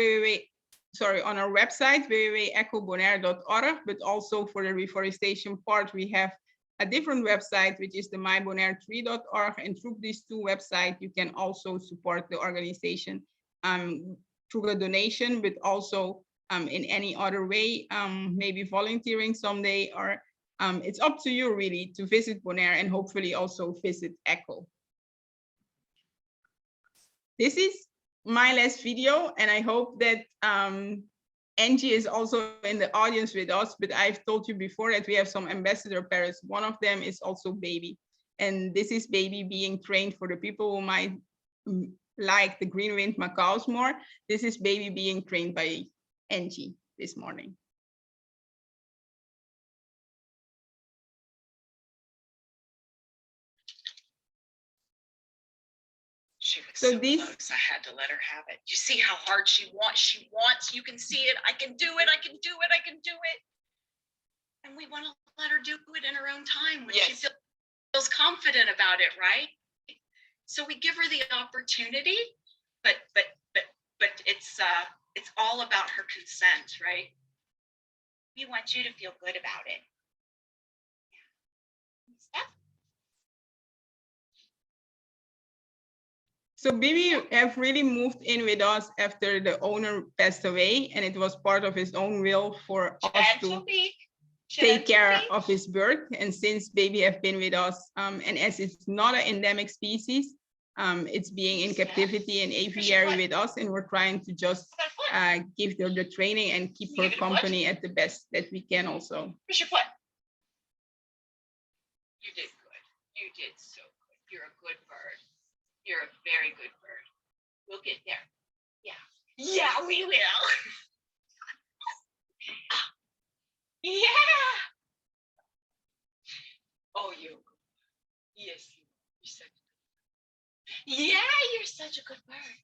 Speaker 2: on our website, www.echobonaire.org, but also for the reforestation part, we have a different website, which is the mybonaire3.org. And through these 2 websites, you can also support the organization through a donation, but also in any other way, maybe volunteering someday, or it's up to you really to visit Bonaire and hopefully also visit ECHO. This is my last video, and I hope that Angie is also in the audience with us, but I've told you before that we have some ambassador parrots. One of them is also Baby, and this is Baby being trained. For the people who might like the green-winged macaws more, this is Baby being trained by Angie this morning. So this,
Speaker 6: close. I had to let her have it. You see how hard she wants. You can see it. I can do it. I can do it. I can do it. And we want to let her do it in her own time when she feels confident about it, right? So we give her the opportunity, but it's all about her consent, right? We want you to feel good about it. Yeah.
Speaker 2: so Bibi have really moved in with us after the owner passed away, and it was part of his own will for us to take care of his bird. And since Baby have been with us, and as it's not an endemic species, it's being in captivity in aviary with us, and we're trying to just give her the training and keep her company at the best that we can also.
Speaker 6: Push your foot. You did good. You did so good. You're a good bird. You're a very good bird. We'll get there. Yeah. Yeah, we will. Yeah. Oh, yes, you're such a good bird. Yeah, you're such a good bird.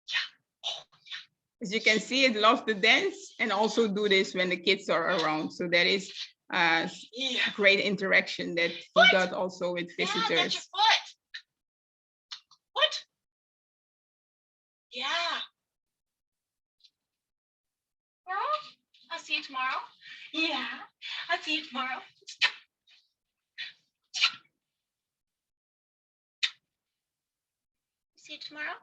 Speaker 6: Yeah. Oh, yeah.
Speaker 2: As you can see, it loves to dance and also do this when the kids are around. So that is great interaction that he got also with visitors.
Speaker 6: Yeah, that's your foot. What? Yeah. Well, I'll see you tomorrow. Yeah, I'll see you tomorrow. See you tomorrow.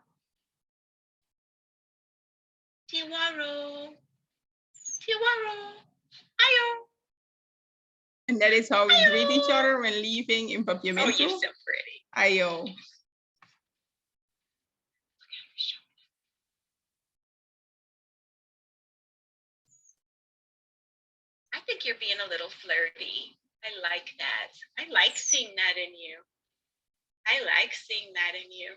Speaker 6: Tiwaro. Tiwaro. Ayo.
Speaker 2: And that is how we greet each other when leaving in Papiamento.
Speaker 6: Oh, you're so pretty.
Speaker 2: Ayo.
Speaker 6: I think you're being a little flirty. I like that. I like seeing that in you. I like seeing that in you.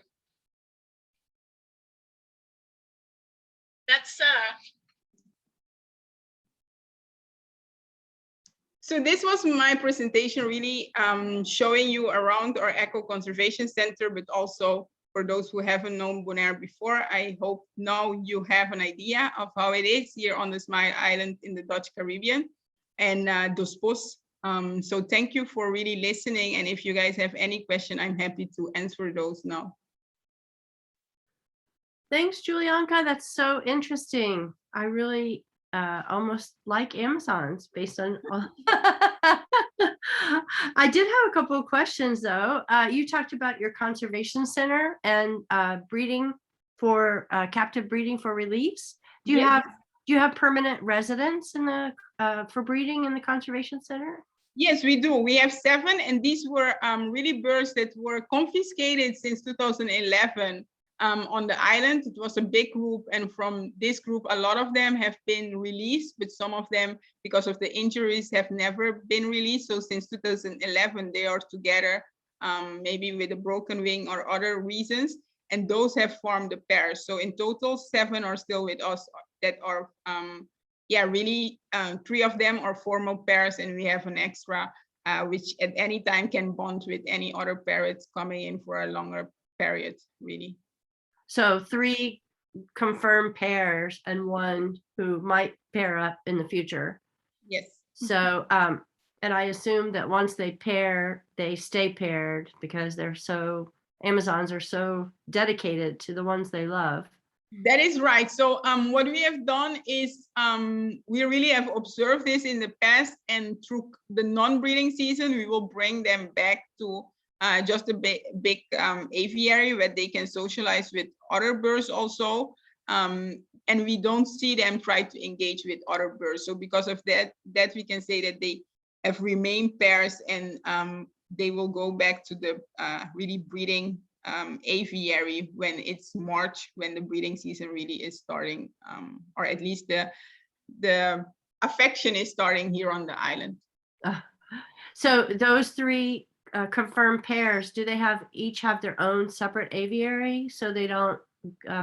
Speaker 6: That's
Speaker 2: So this was my presentation, really showing you around our Eco Conservation Center, but also for those who haven't known Bonaire before, I hope now you have an idea of how it is here on the Smile Island in the Dutch Caribbean and Dos Pos. So thank you for really listening. And if you guys have any question, I'm happy to answer those now.
Speaker 7: Thanks, Julianka. That's so interesting. I really almost like Amazons based on. I did have a couple of questions though. You talked about your conservation center and breeding for captive breeding for release. Do you have permanent residents in the for breeding in the conservation center?
Speaker 2: Yes, we do. We have 7, and these were really birds that were confiscated since 2011 on the island. It was a big group, and from this group, a lot of them have been released, but some of them, because of the injuries, have never been released. So since 2011, they are together, maybe with a broken wing or other reasons, and those have formed a pair. So in total, 7 are still with us that are really 3 of them are formal pairs, and we have an extra which at any time can bond with any other parrots coming in for a longer period, really.
Speaker 7: So 3 confirmed pairs and 1 who might pair up in the future.
Speaker 2: Yes.
Speaker 7: So and I assume that once they pair, they stay paired because Amazons are so dedicated to the ones they love.
Speaker 2: That is right. So what we have done is we really have observed this in the past, and through the non-breeding season, we will bring them back to just a big aviary where they can socialize with other birds also. And we don't see them try to engage with other birds. So because of that we can say that they have remained pairs, and they will go back to the really breeding aviary when it's March, when the breeding season really is starting, or at least the affection is starting here on the island.
Speaker 7: So those 3 confirmed pairs, do they each have their own separate aviary so they don't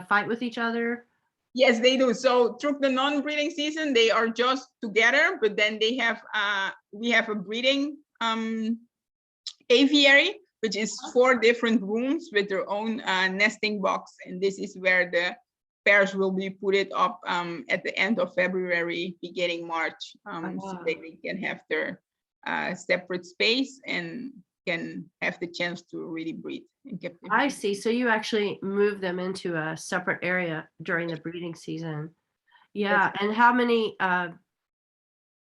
Speaker 7: fight with each other?
Speaker 2: Yes, they do. So through the non-breeding season, they are just together, but then they have we have a breeding aviary which is 4 different rooms with their own nesting box. And this is where the pairs will be put it up at the end of February, beginning March, so they can have their separate space and can have the chance to really breed in captivity.
Speaker 7: I see. So you actually move them into a separate area during the breeding season. Yeah. And how many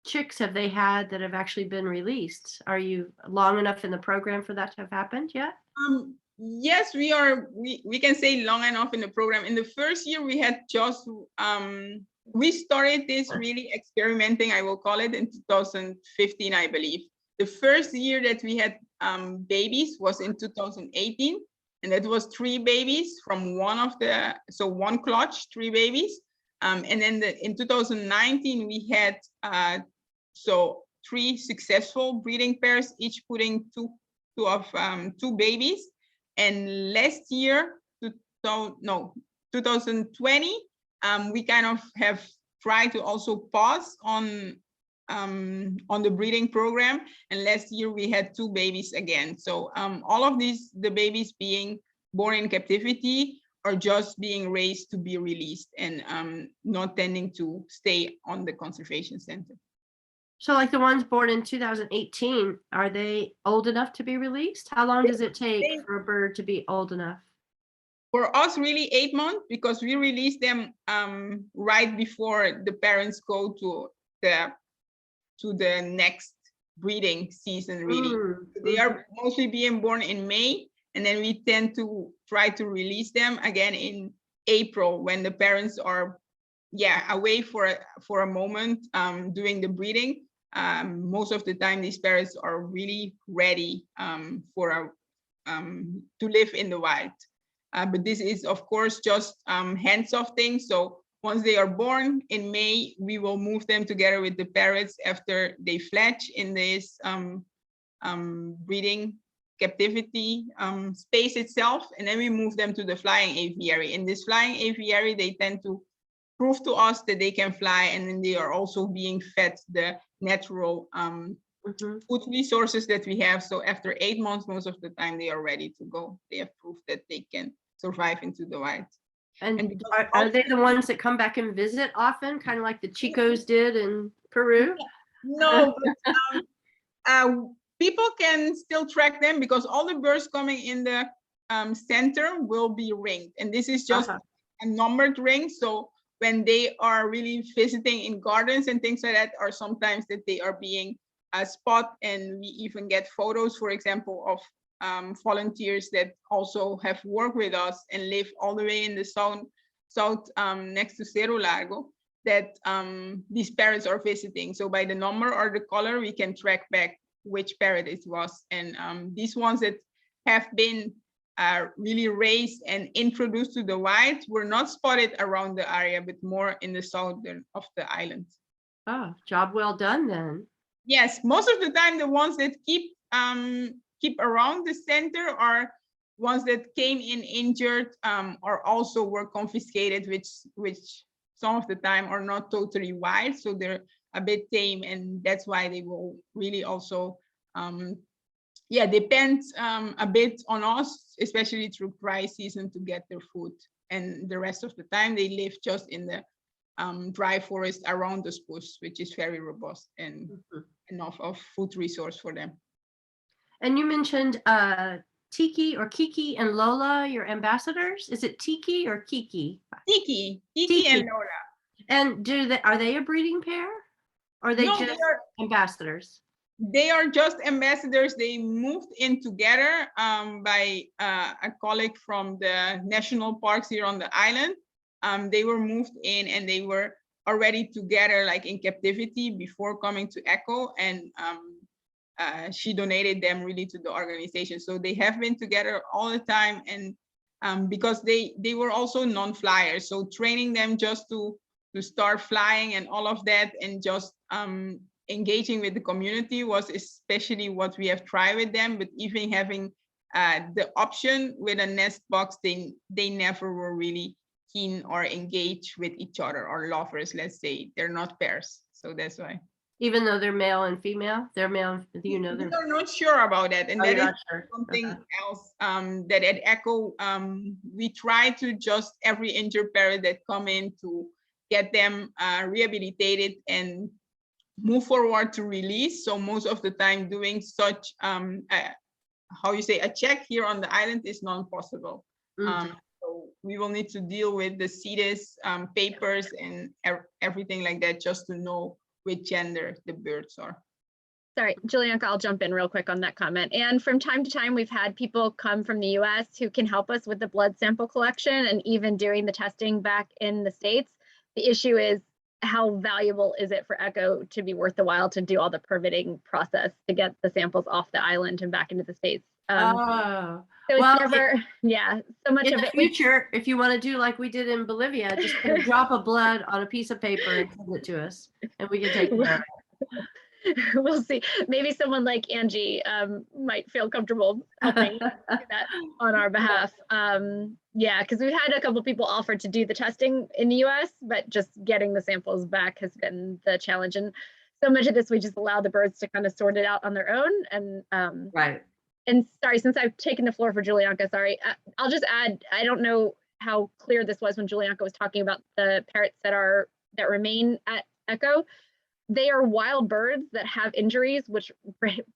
Speaker 7: chicks have they had that have actually been released? Are you long enough in the program for that to have happened yet?
Speaker 2: Yes, we are. We can say long enough in the program. In the first year, we had just we started this really experimenting, I will call it, in 2015, I believe. The first year that we had babies was in 2018, and that was 3 babies from one clutch, 3 babies. And then in 2019, we had 3 successful breeding pairs, each putting two babies. And last year, 2020, we kind of have tried to also pause on the breeding program. And last year we had 2 babies again. So all of these, the babies being born in captivity are just being raised to be released and not tending to stay on the conservation center.
Speaker 7: So like the ones born in 2018, are they old enough to be released? How long does it take for a bird to be old enough?
Speaker 2: For us, really 8 months, because we release them right before the parents go to the next breeding season, really. They are mostly being born in May, and then we tend to try to release them again in April when the parents are away for a moment doing the breeding. Most of the time these parrots are really ready to live in the wild. But this is of course just hands-off thing. So once they are born in May, we will move them together with the parrots after they fledge in this breeding captivity space itself, and then we move them to the flying aviary. In this flying aviary, they tend to prove to us that they can fly, and then they are also being fed the natural food resources that we have. So after 8 months, most of the time they are ready to go. They have proof that they can survive into the wild.
Speaker 7: And are they the ones that come back and visit often, kind of like the Chicos did in Peru?
Speaker 2: No, but people can still track them because all the birds coming in the center will be ringed. And this is just a numbered ring. So when they are really visiting in gardens and things like that, or sometimes that they are being spotted, and we even get photos, for example, of volunteers that also have worked with us and live all the way in the south next to Cerro Largo, that these parrots are visiting. So by the number or the color, we can track back which parrot it was. And these ones that have been really raised and introduced to the wild were not spotted around the area, but more in the southern of the island.
Speaker 7: Oh, job well done then.
Speaker 2: Yes, most of the time the ones that keep around the center are ones that came in injured or also were confiscated, which some of the time are not totally wild, so they're a bit tame, and that's why they will really also depend a bit on us, especially through dry season, to get their food. And the rest of the time they live just in the dry forest around the spruce, which is very robust and enough of food resource for them.
Speaker 7: And you mentioned Tiki or Kiki and Lola, your ambassadors. Is it Tiki or Kiki?
Speaker 2: Tiki and Lola. And
Speaker 7: are they a breeding pair? Or are they just ambassadors?
Speaker 2: They are just ambassadors. They moved in together by a colleague from the national parks here on the island. They were moved in and they were already together, like in captivity, before coming to ECHO, and she donated them really to the organization. So they have been together all the time, and because they were also non-flyers, so training them just to start flying and all of that, and just engaging with the community was especially what we have tried with them. But even having the option with a nest box, they never were really keen or engaged with each other, or lovers, let's say. They're not pairs, so that's why.
Speaker 7: Even though they're male and female, they're male. Do you know
Speaker 2: We
Speaker 7: they're?
Speaker 2: are not sure about that, and
Speaker 7: Oh,
Speaker 2: that
Speaker 7: you're
Speaker 2: is
Speaker 7: not sure.
Speaker 2: something
Speaker 7: Okay.
Speaker 2: else that at ECHO we try to just every injured parrot that come in to get them rehabilitated and move forward to release. So most of the time doing such how you say a check here on the island is non-possible.
Speaker 7: Mhm.
Speaker 2: So we will need to deal with the CITES papers and everything like that just to know which gender the birds are.
Speaker 1: Sorry, Julianka, I'll jump in real quick on that comment. And from time to time, we've had people come from the US who can help us with the blood sample collection and even doing the testing back in the States. The issue is how valuable is it for ECHO to be worth the while to do all the permitting process to get the samples off the island and back into the States.
Speaker 7: Oh,
Speaker 1: So it's
Speaker 7: well,
Speaker 1: never, yeah, so much
Speaker 7: in
Speaker 1: of
Speaker 7: the
Speaker 1: it.
Speaker 7: future, if you want to do like we did in Bolivia, just put a drop of blood on a piece of paper and send it to us, and we can take care of it.
Speaker 1: We'll see. Maybe someone like Angie might feel comfortable helping do that on our behalf. Yeah, because we've had a couple people offer to do the testing in the US, but just getting the samples back has been the challenge. And so much of this, we just allow the birds to kind of sort it out on their own. And
Speaker 7: Right.
Speaker 1: and sorry, since I've taken the floor for Julianka, sorry, I'll just add, I don't know how clear this was when Julianka was talking about the parrots that remain at ECHO. They are wild birds that have injuries which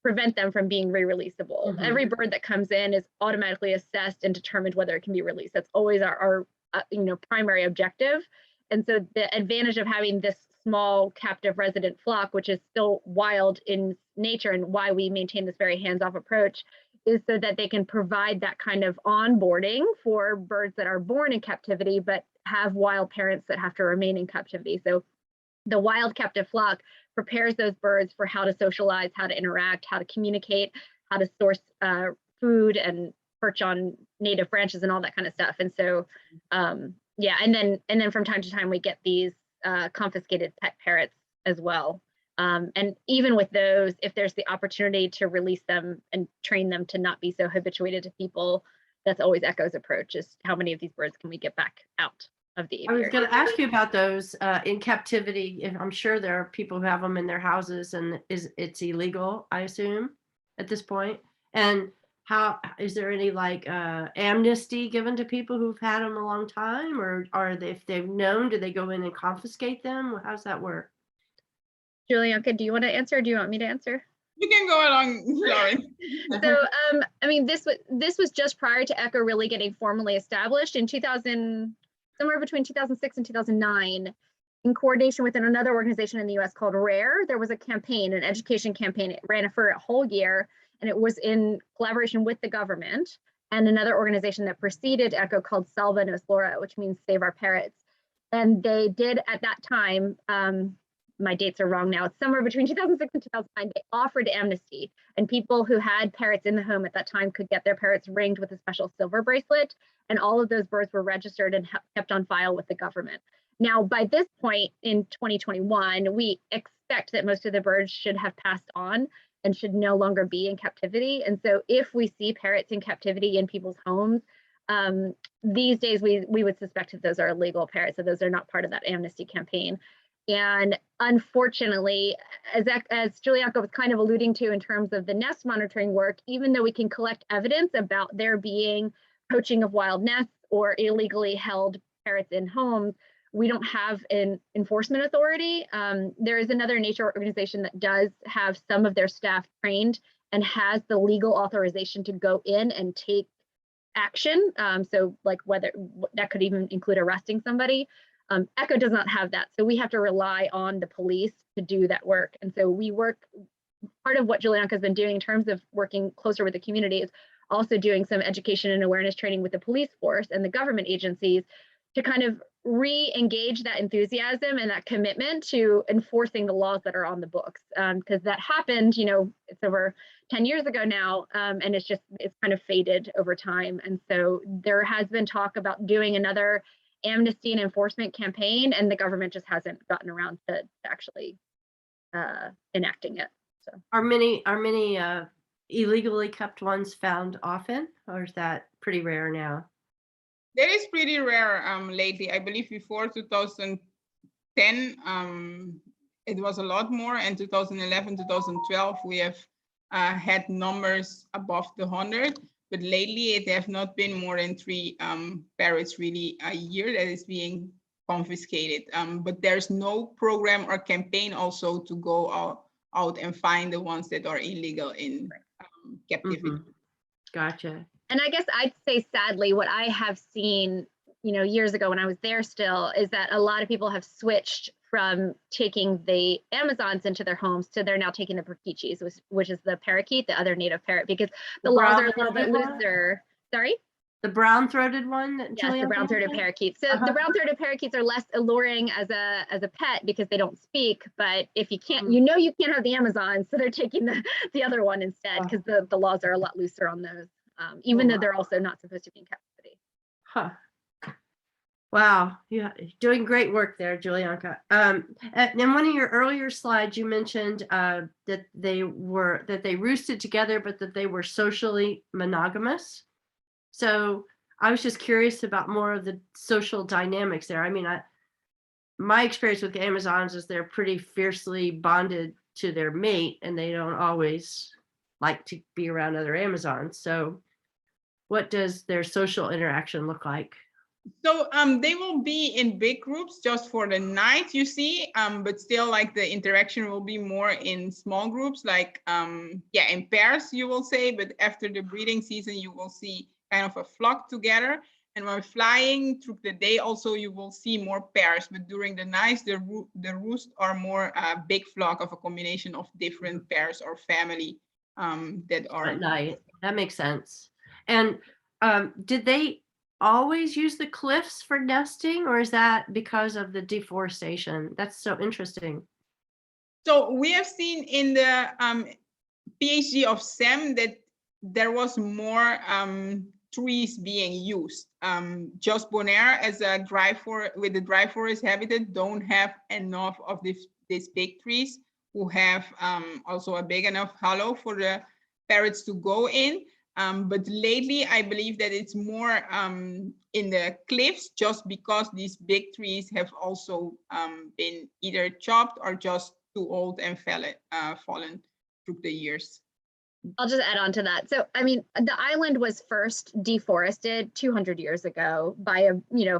Speaker 1: prevent them from being re-releasable.
Speaker 7: Mhm.
Speaker 1: Every bird that comes in is automatically assessed and determined whether it can be released. That's always our primary objective. And so the advantage of having this small captive resident flock, which is still wild in nature, and why we maintain this very hands-off approach, is so that they can provide that kind of onboarding for birds that are born in captivity but have wild parents that have to remain in captivity. So the wild captive flock prepares those birds for how to socialize, how to interact, how to communicate, how to source food and perch on native branches and all that kind of stuff. And so, yeah, and then from time to time we get these confiscated pet parrots as well. And even with those, if there's the opportunity to release them and train them to not be so habituated to people, that's always ECHO's approach, is how many of these birds can we get back out of the
Speaker 7: I was
Speaker 1: apiary.
Speaker 7: going to ask you about those in captivity. I'm sure there are people who have them in their houses, and it's illegal, I assume, at this point. And how is there any like amnesty given to people who've had them a long time, or are they, if they've known, do they go in and confiscate them? How does that work?
Speaker 1: Julianka, do you want to answer, or do you want me to answer?
Speaker 2: You can go along, Lauren.
Speaker 1: So, I mean, this was just prior to ECHO really getting formally established in 2000, somewhere between 2006 and 2009, in coordination with another organization in the US called RARE. There was a campaign, an education campaign. It ran for a whole year, and it was in collaboration with the government and another organization that preceded ECHO called Salva Nos Flora, which means Save Our Parrots. And they did at that time, my dates are wrong now, it's somewhere between 2006 and 2009, they offered amnesty, and people who had parrots in the home at that time could get their parrots ringed with a special silver bracelet, and all of those birds were registered and kept on file with the government. Now, by this point in 2021, we expect that most of the birds should have passed on and should no longer be in captivity. And so if we see parrots in captivity in people's homes, these days we would suspect that those are illegal parrots, so those are not part of that amnesty campaign. And unfortunately, as Julianka was kind of alluding to in terms of the nest monitoring work, even though we can collect evidence about there being poaching of wild nests or illegally held parrots in homes, we don't have an enforcement authority. There is another nature organization that does have some of their staff trained and has the legal authorization to go in and take action. So like whether that could even include arresting somebody. ECHO does not have that. So we have to rely on the police to do that work. And so we work, part of what Julianka has been doing in terms of working closer with the community is also doing some education and awareness training with the police force and the government agencies to kind of re-engage that enthusiasm and that commitment to enforcing the laws that are on the books. Because that happened, it's over 10 years ago now, and it's kind of faded over time. And so there has been talk about doing another amnesty and enforcement campaign, and the government just hasn't gotten around to actually enacting it. So
Speaker 7: are many illegally kept ones found often, or is that pretty rare now?
Speaker 2: That is pretty rare lately. I believe before 2010, it was a lot more. In 2011, 2012, we have had numbers above the 100, but lately it have not been more than 3 parrots really a year that is being confiscated. But there's no program or campaign also to go out and find the ones that are illegal in captivity.
Speaker 7: Mhm. Gotcha.
Speaker 1: And I guess I'd say sadly, what I have seen, years ago when I was there still, is that a lot of people have switched from taking the Amazons into their homes to they're now taking the Parkichis, which is the parakeet, the other native parrot, because the laws are a little bit
Speaker 7: brown-throated one?
Speaker 1: looser. Sorry?
Speaker 7: The brown-throated one? That
Speaker 1: Yes, the
Speaker 7: Juliana
Speaker 1: brown-throated
Speaker 7: mentioned?
Speaker 1: parakeets. So
Speaker 7: Uh-huh.
Speaker 1: the brown-throated parakeets are less alluring as a pet because they don't speak. But if you can't,
Speaker 7: Mm.
Speaker 1: you can't have the Amazons, so they're taking the other one instead
Speaker 7: Oh.
Speaker 1: because the laws are a lot looser on those, even though they're also not supposed to be in captivity.
Speaker 7: Huh. Wow, yeah, doing great work there, Julianka. In one of your earlier slides, you mentioned that they roosted together, but that they were socially monogamous. So I was just curious about more of the social dynamics there. I mean, my experience with the Amazons is they're pretty fiercely bonded to their mate, and they don't always like to be around other Amazons. So what does their social interaction look like?
Speaker 2: So they will be in big groups just for the night, you see, but still like the interaction will be more in small groups, like in pairs, you will say, but after the breeding season, you will see kind of a flock together. And when flying through the day, also you will see more pairs, but during the night, the roost are more big flock of a combination of different pairs or family that are
Speaker 7: At night. That makes sense. And did they always use the cliffs for nesting, or is that because of the deforestation? That's so interesting.
Speaker 2: So we have seen in the PhD of Sam that there was more trees being used. Just Bonaire as a with the dry forest habitat don't have enough of these big trees who have also a big enough hollow for the parrots to go in. But lately, I believe that it's more in the cliffs just because these big trees have also been either chopped or just too old and fallen through the years.
Speaker 1: I'll just add on to that. So, I mean, the island was first deforested 200 years ago by,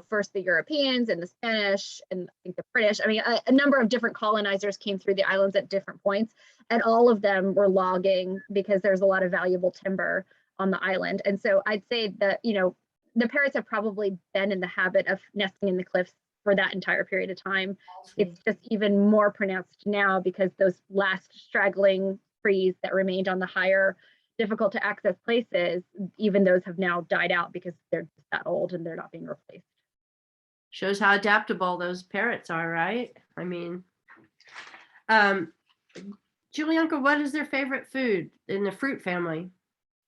Speaker 1: first the Europeans and the Spanish and I think the British. I mean, a number of different colonizers came through the islands at different points, and all of them were logging because there's a lot of valuable timber on the island. And so I'd say that, the parrots have probably been in the habit of nesting in the cliffs for that entire period of time. It's just even more pronounced now because those last straggling trees that remained on the higher, difficult to access places, even those have now died out because they're just that old and they're not being replaced.
Speaker 7: Shows how adaptable those parrots are, right? I mean, Julianka, what is their favorite food in the fruit family?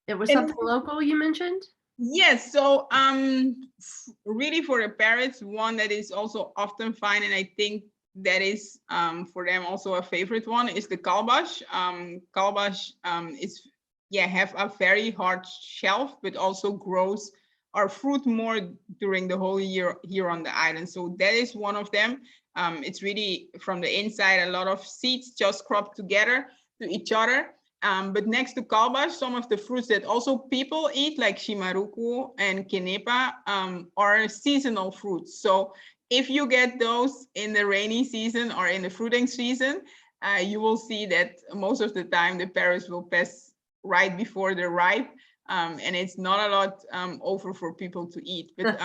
Speaker 7: It was something local you mentioned?
Speaker 2: Yes, so really for the parrots, one that is also often found, and I think that is for them also a favorite one, is the calabash. Calabash is have a very hard shelf, but also grows our fruit more during the whole year here on the island. So that is one of them. It's really from the inside, a lot of seeds just cropped together to each other. But next to calabash, some of the fruits that also people eat, like shimaruku and kenepa, are seasonal fruits. So if you get those in the rainy season or in the fruiting season, you will see that most of the time the parrots will pass right before they're ripe, and it's not a lot over for people to eat. But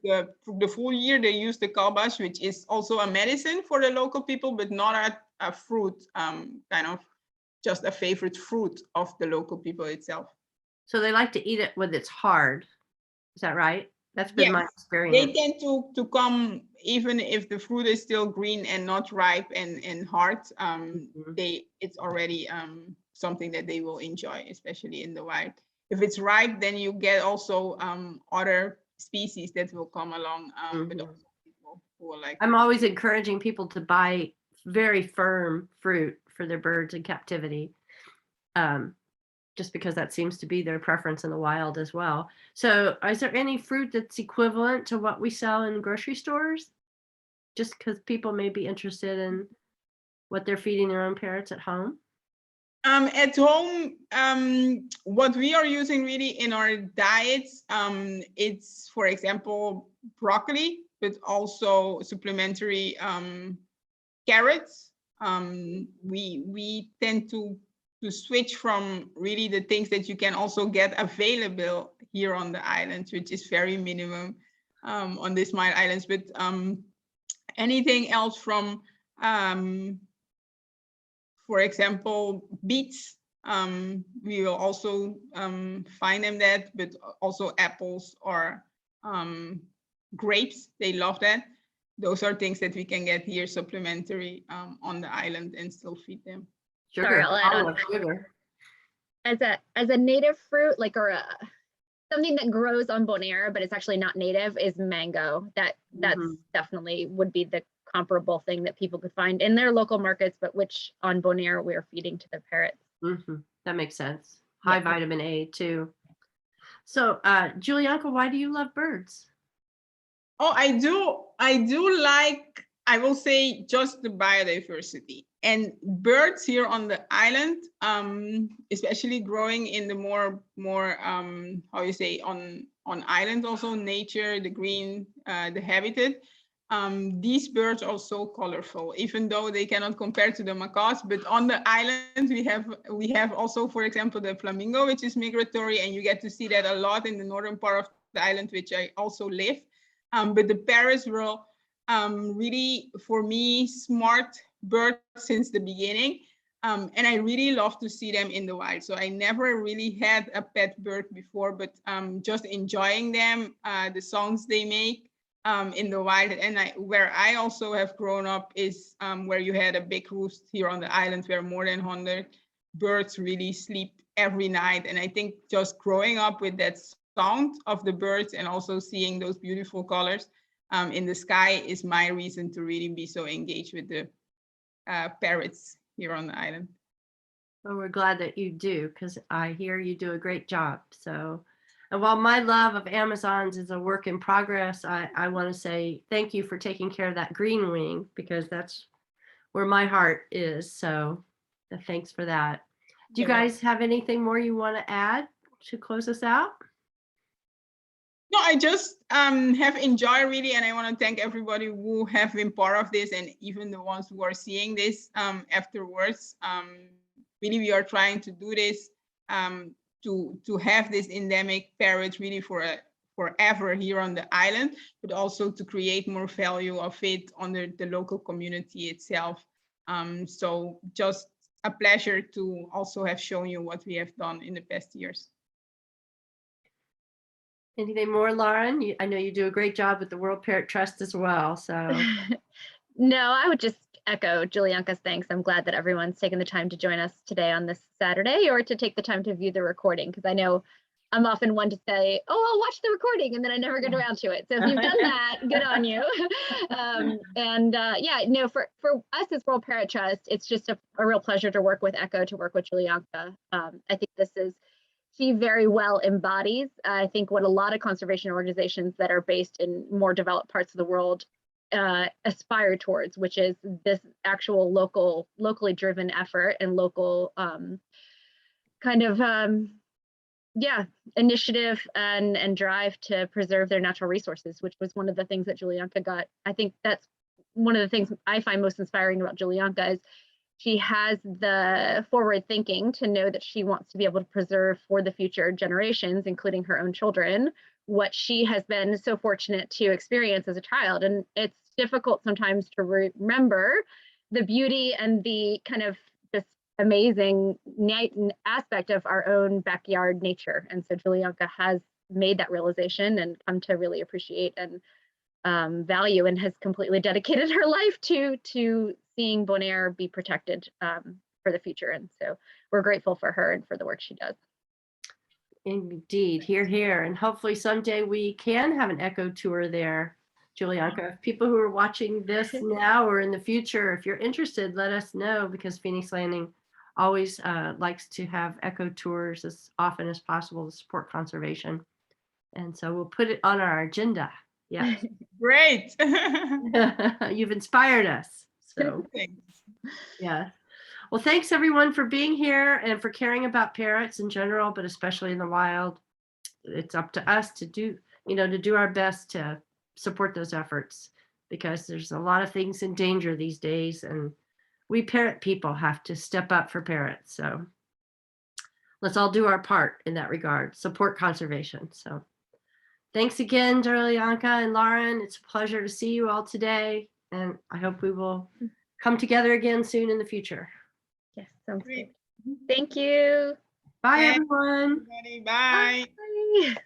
Speaker 2: the full year they use the calabash, which is also a medicine for the local people, but not a fruit, kind of just a favorite fruit of the local people itself.
Speaker 7: So they like to eat it when it's hard. Is that right? That's been my experience.
Speaker 2: They tend to come even if the fruit is still green and not ripe and hard. It's already something that they will enjoy, especially in the wild. If it's ripe, then you get also other species that will come along. But also people who are like.
Speaker 7: I'm always encouraging people to buy very firm fruit for their birds in captivity, just because that seems to be their preference in the wild as well. So is there any fruit that's equivalent to what we sell in grocery stores? Just because people may be interested in what they're feeding their own parrots at home?
Speaker 2: At home, what we are using really in our diets, it's, for example, broccoli, but also supplementary carrots. We tend to switch from really the things that you can also get available here on the island, which is very minimum on the Smile Islands. But anything else from for example, beets, we will also find them that, but also apples or grapes, they love that. Those are things that we can get here supplementary on the island and still feed them.
Speaker 7: Sugar.
Speaker 1: Sorry, I'll add
Speaker 7: I
Speaker 1: on.
Speaker 7: love sugar.
Speaker 1: As a native fruit, like, or something that grows on Bonaire, but it's actually not native, is mango. That's definitely would be the comparable thing that people could find in their local markets, but which on Bonaire we're feeding to the parrots.
Speaker 7: That makes sense. High vitamin A too. So, Julianka, why do you love birds?
Speaker 2: Oh, I do like, I will say, just the biodiversity. And birds here on the island, especially growing in the more how you say, on island also, nature, the green, the habitat. These birds are so colorful, even though they cannot compare to the macaws. But on the island, we have also, for example, the flamingo, which is migratory, and you get to see that a lot in the northern part of the island, which I also live. But the parrots were really, for me, smart birds since the beginning. And I really love to see them in the wild. So I never really had a pet bird before, but just enjoying them, the songs they make in the wild. And where I also have grown up is where you had a big roost here on the island where more than 100 birds really sleep every night. And I think just growing up with that sound of the birds and also seeing those beautiful colors in the sky is my reason to really be so engaged with the parrots here on the island.
Speaker 7: Well, we're glad that you do, because I hear you do a great job. So, and while my love of Amazons is a work in progress, I want to say thank you for taking care of that green wing, because that's where my heart is. So thanks for that. Do you guys have anything more you want to add to close us out?
Speaker 2: No, I just have enjoyed really, and I want to thank everybody who have been part of this, and even the ones who are seeing this afterwards. Really, we are trying to do this to have this endemic parrot really forever here on the island, but also to create more value of it under the local community itself. So just a pleasure to also have shown you what we have done in the past years.
Speaker 7: Anything more, Lauren? I know you do a great job with the World Parrot Trust as well. So,
Speaker 1: no, I would just echo Julianka's thanks. I'm glad that everyone's taken the time to join us today on this Saturday, or to take the time to view the recording, because I know I'm often one to say, oh, I'll watch the recording, and then I never get around to it. So if you've done that, good on you. Yeah, no, for us as World Parrot Trust, it's just a real pleasure to work with Echo, to work with Julianka. I think she very well embodies, I think, what a lot of conservation organizations that are based in more developed parts of the world aspire towards, which is this actual locally driven effort and local kind of initiative and drive to preserve their natural resources, which was one of the things that Julianka got. I think that's one of the things I find most inspiring about Julianka is she has the forward thinking to know that she wants to be able to preserve for the future generations, including her own children, what she has been so fortunate to experience as a child. And it's difficult sometimes to remember the beauty and the kind of this amazing aspect of our own backyard nature. And so Julianka has made that realization and come to really appreciate and value, and has completely dedicated her life to seeing Bonaire be protected for the future. And so we're grateful for her and for the work she does.
Speaker 7: Indeed, hear, hear. And hopefully someday we can have an Echo tour there, Julianka. If people who are watching this now or in the future, if you're interested, let us know, because Phoenix Landing always likes to have Echo tours as often as possible to support conservation. And so we'll put it on our agenda. Yeah.
Speaker 2: Great.
Speaker 7: You've inspired us. So
Speaker 2: Thanks.
Speaker 7: Yeah. Well, thanks everyone for being here and for caring about parrots in general, but especially in the wild. It's up to us to do, to do our best to support those efforts, because there's a lot of things in danger these days, and we parrot people have to step up for parrots. So let's all do our part in that regard, support conservation. So thanks again, Darlianka and Lauren. It's a pleasure to see you all today, and I hope we will come together again soon in the future.
Speaker 1: Yes, sounds
Speaker 2: Great.
Speaker 1: good. Thank you.
Speaker 7: Bye,
Speaker 2: Thanks,
Speaker 7: everyone.
Speaker 2: everybody. Bye.
Speaker 1: Bye.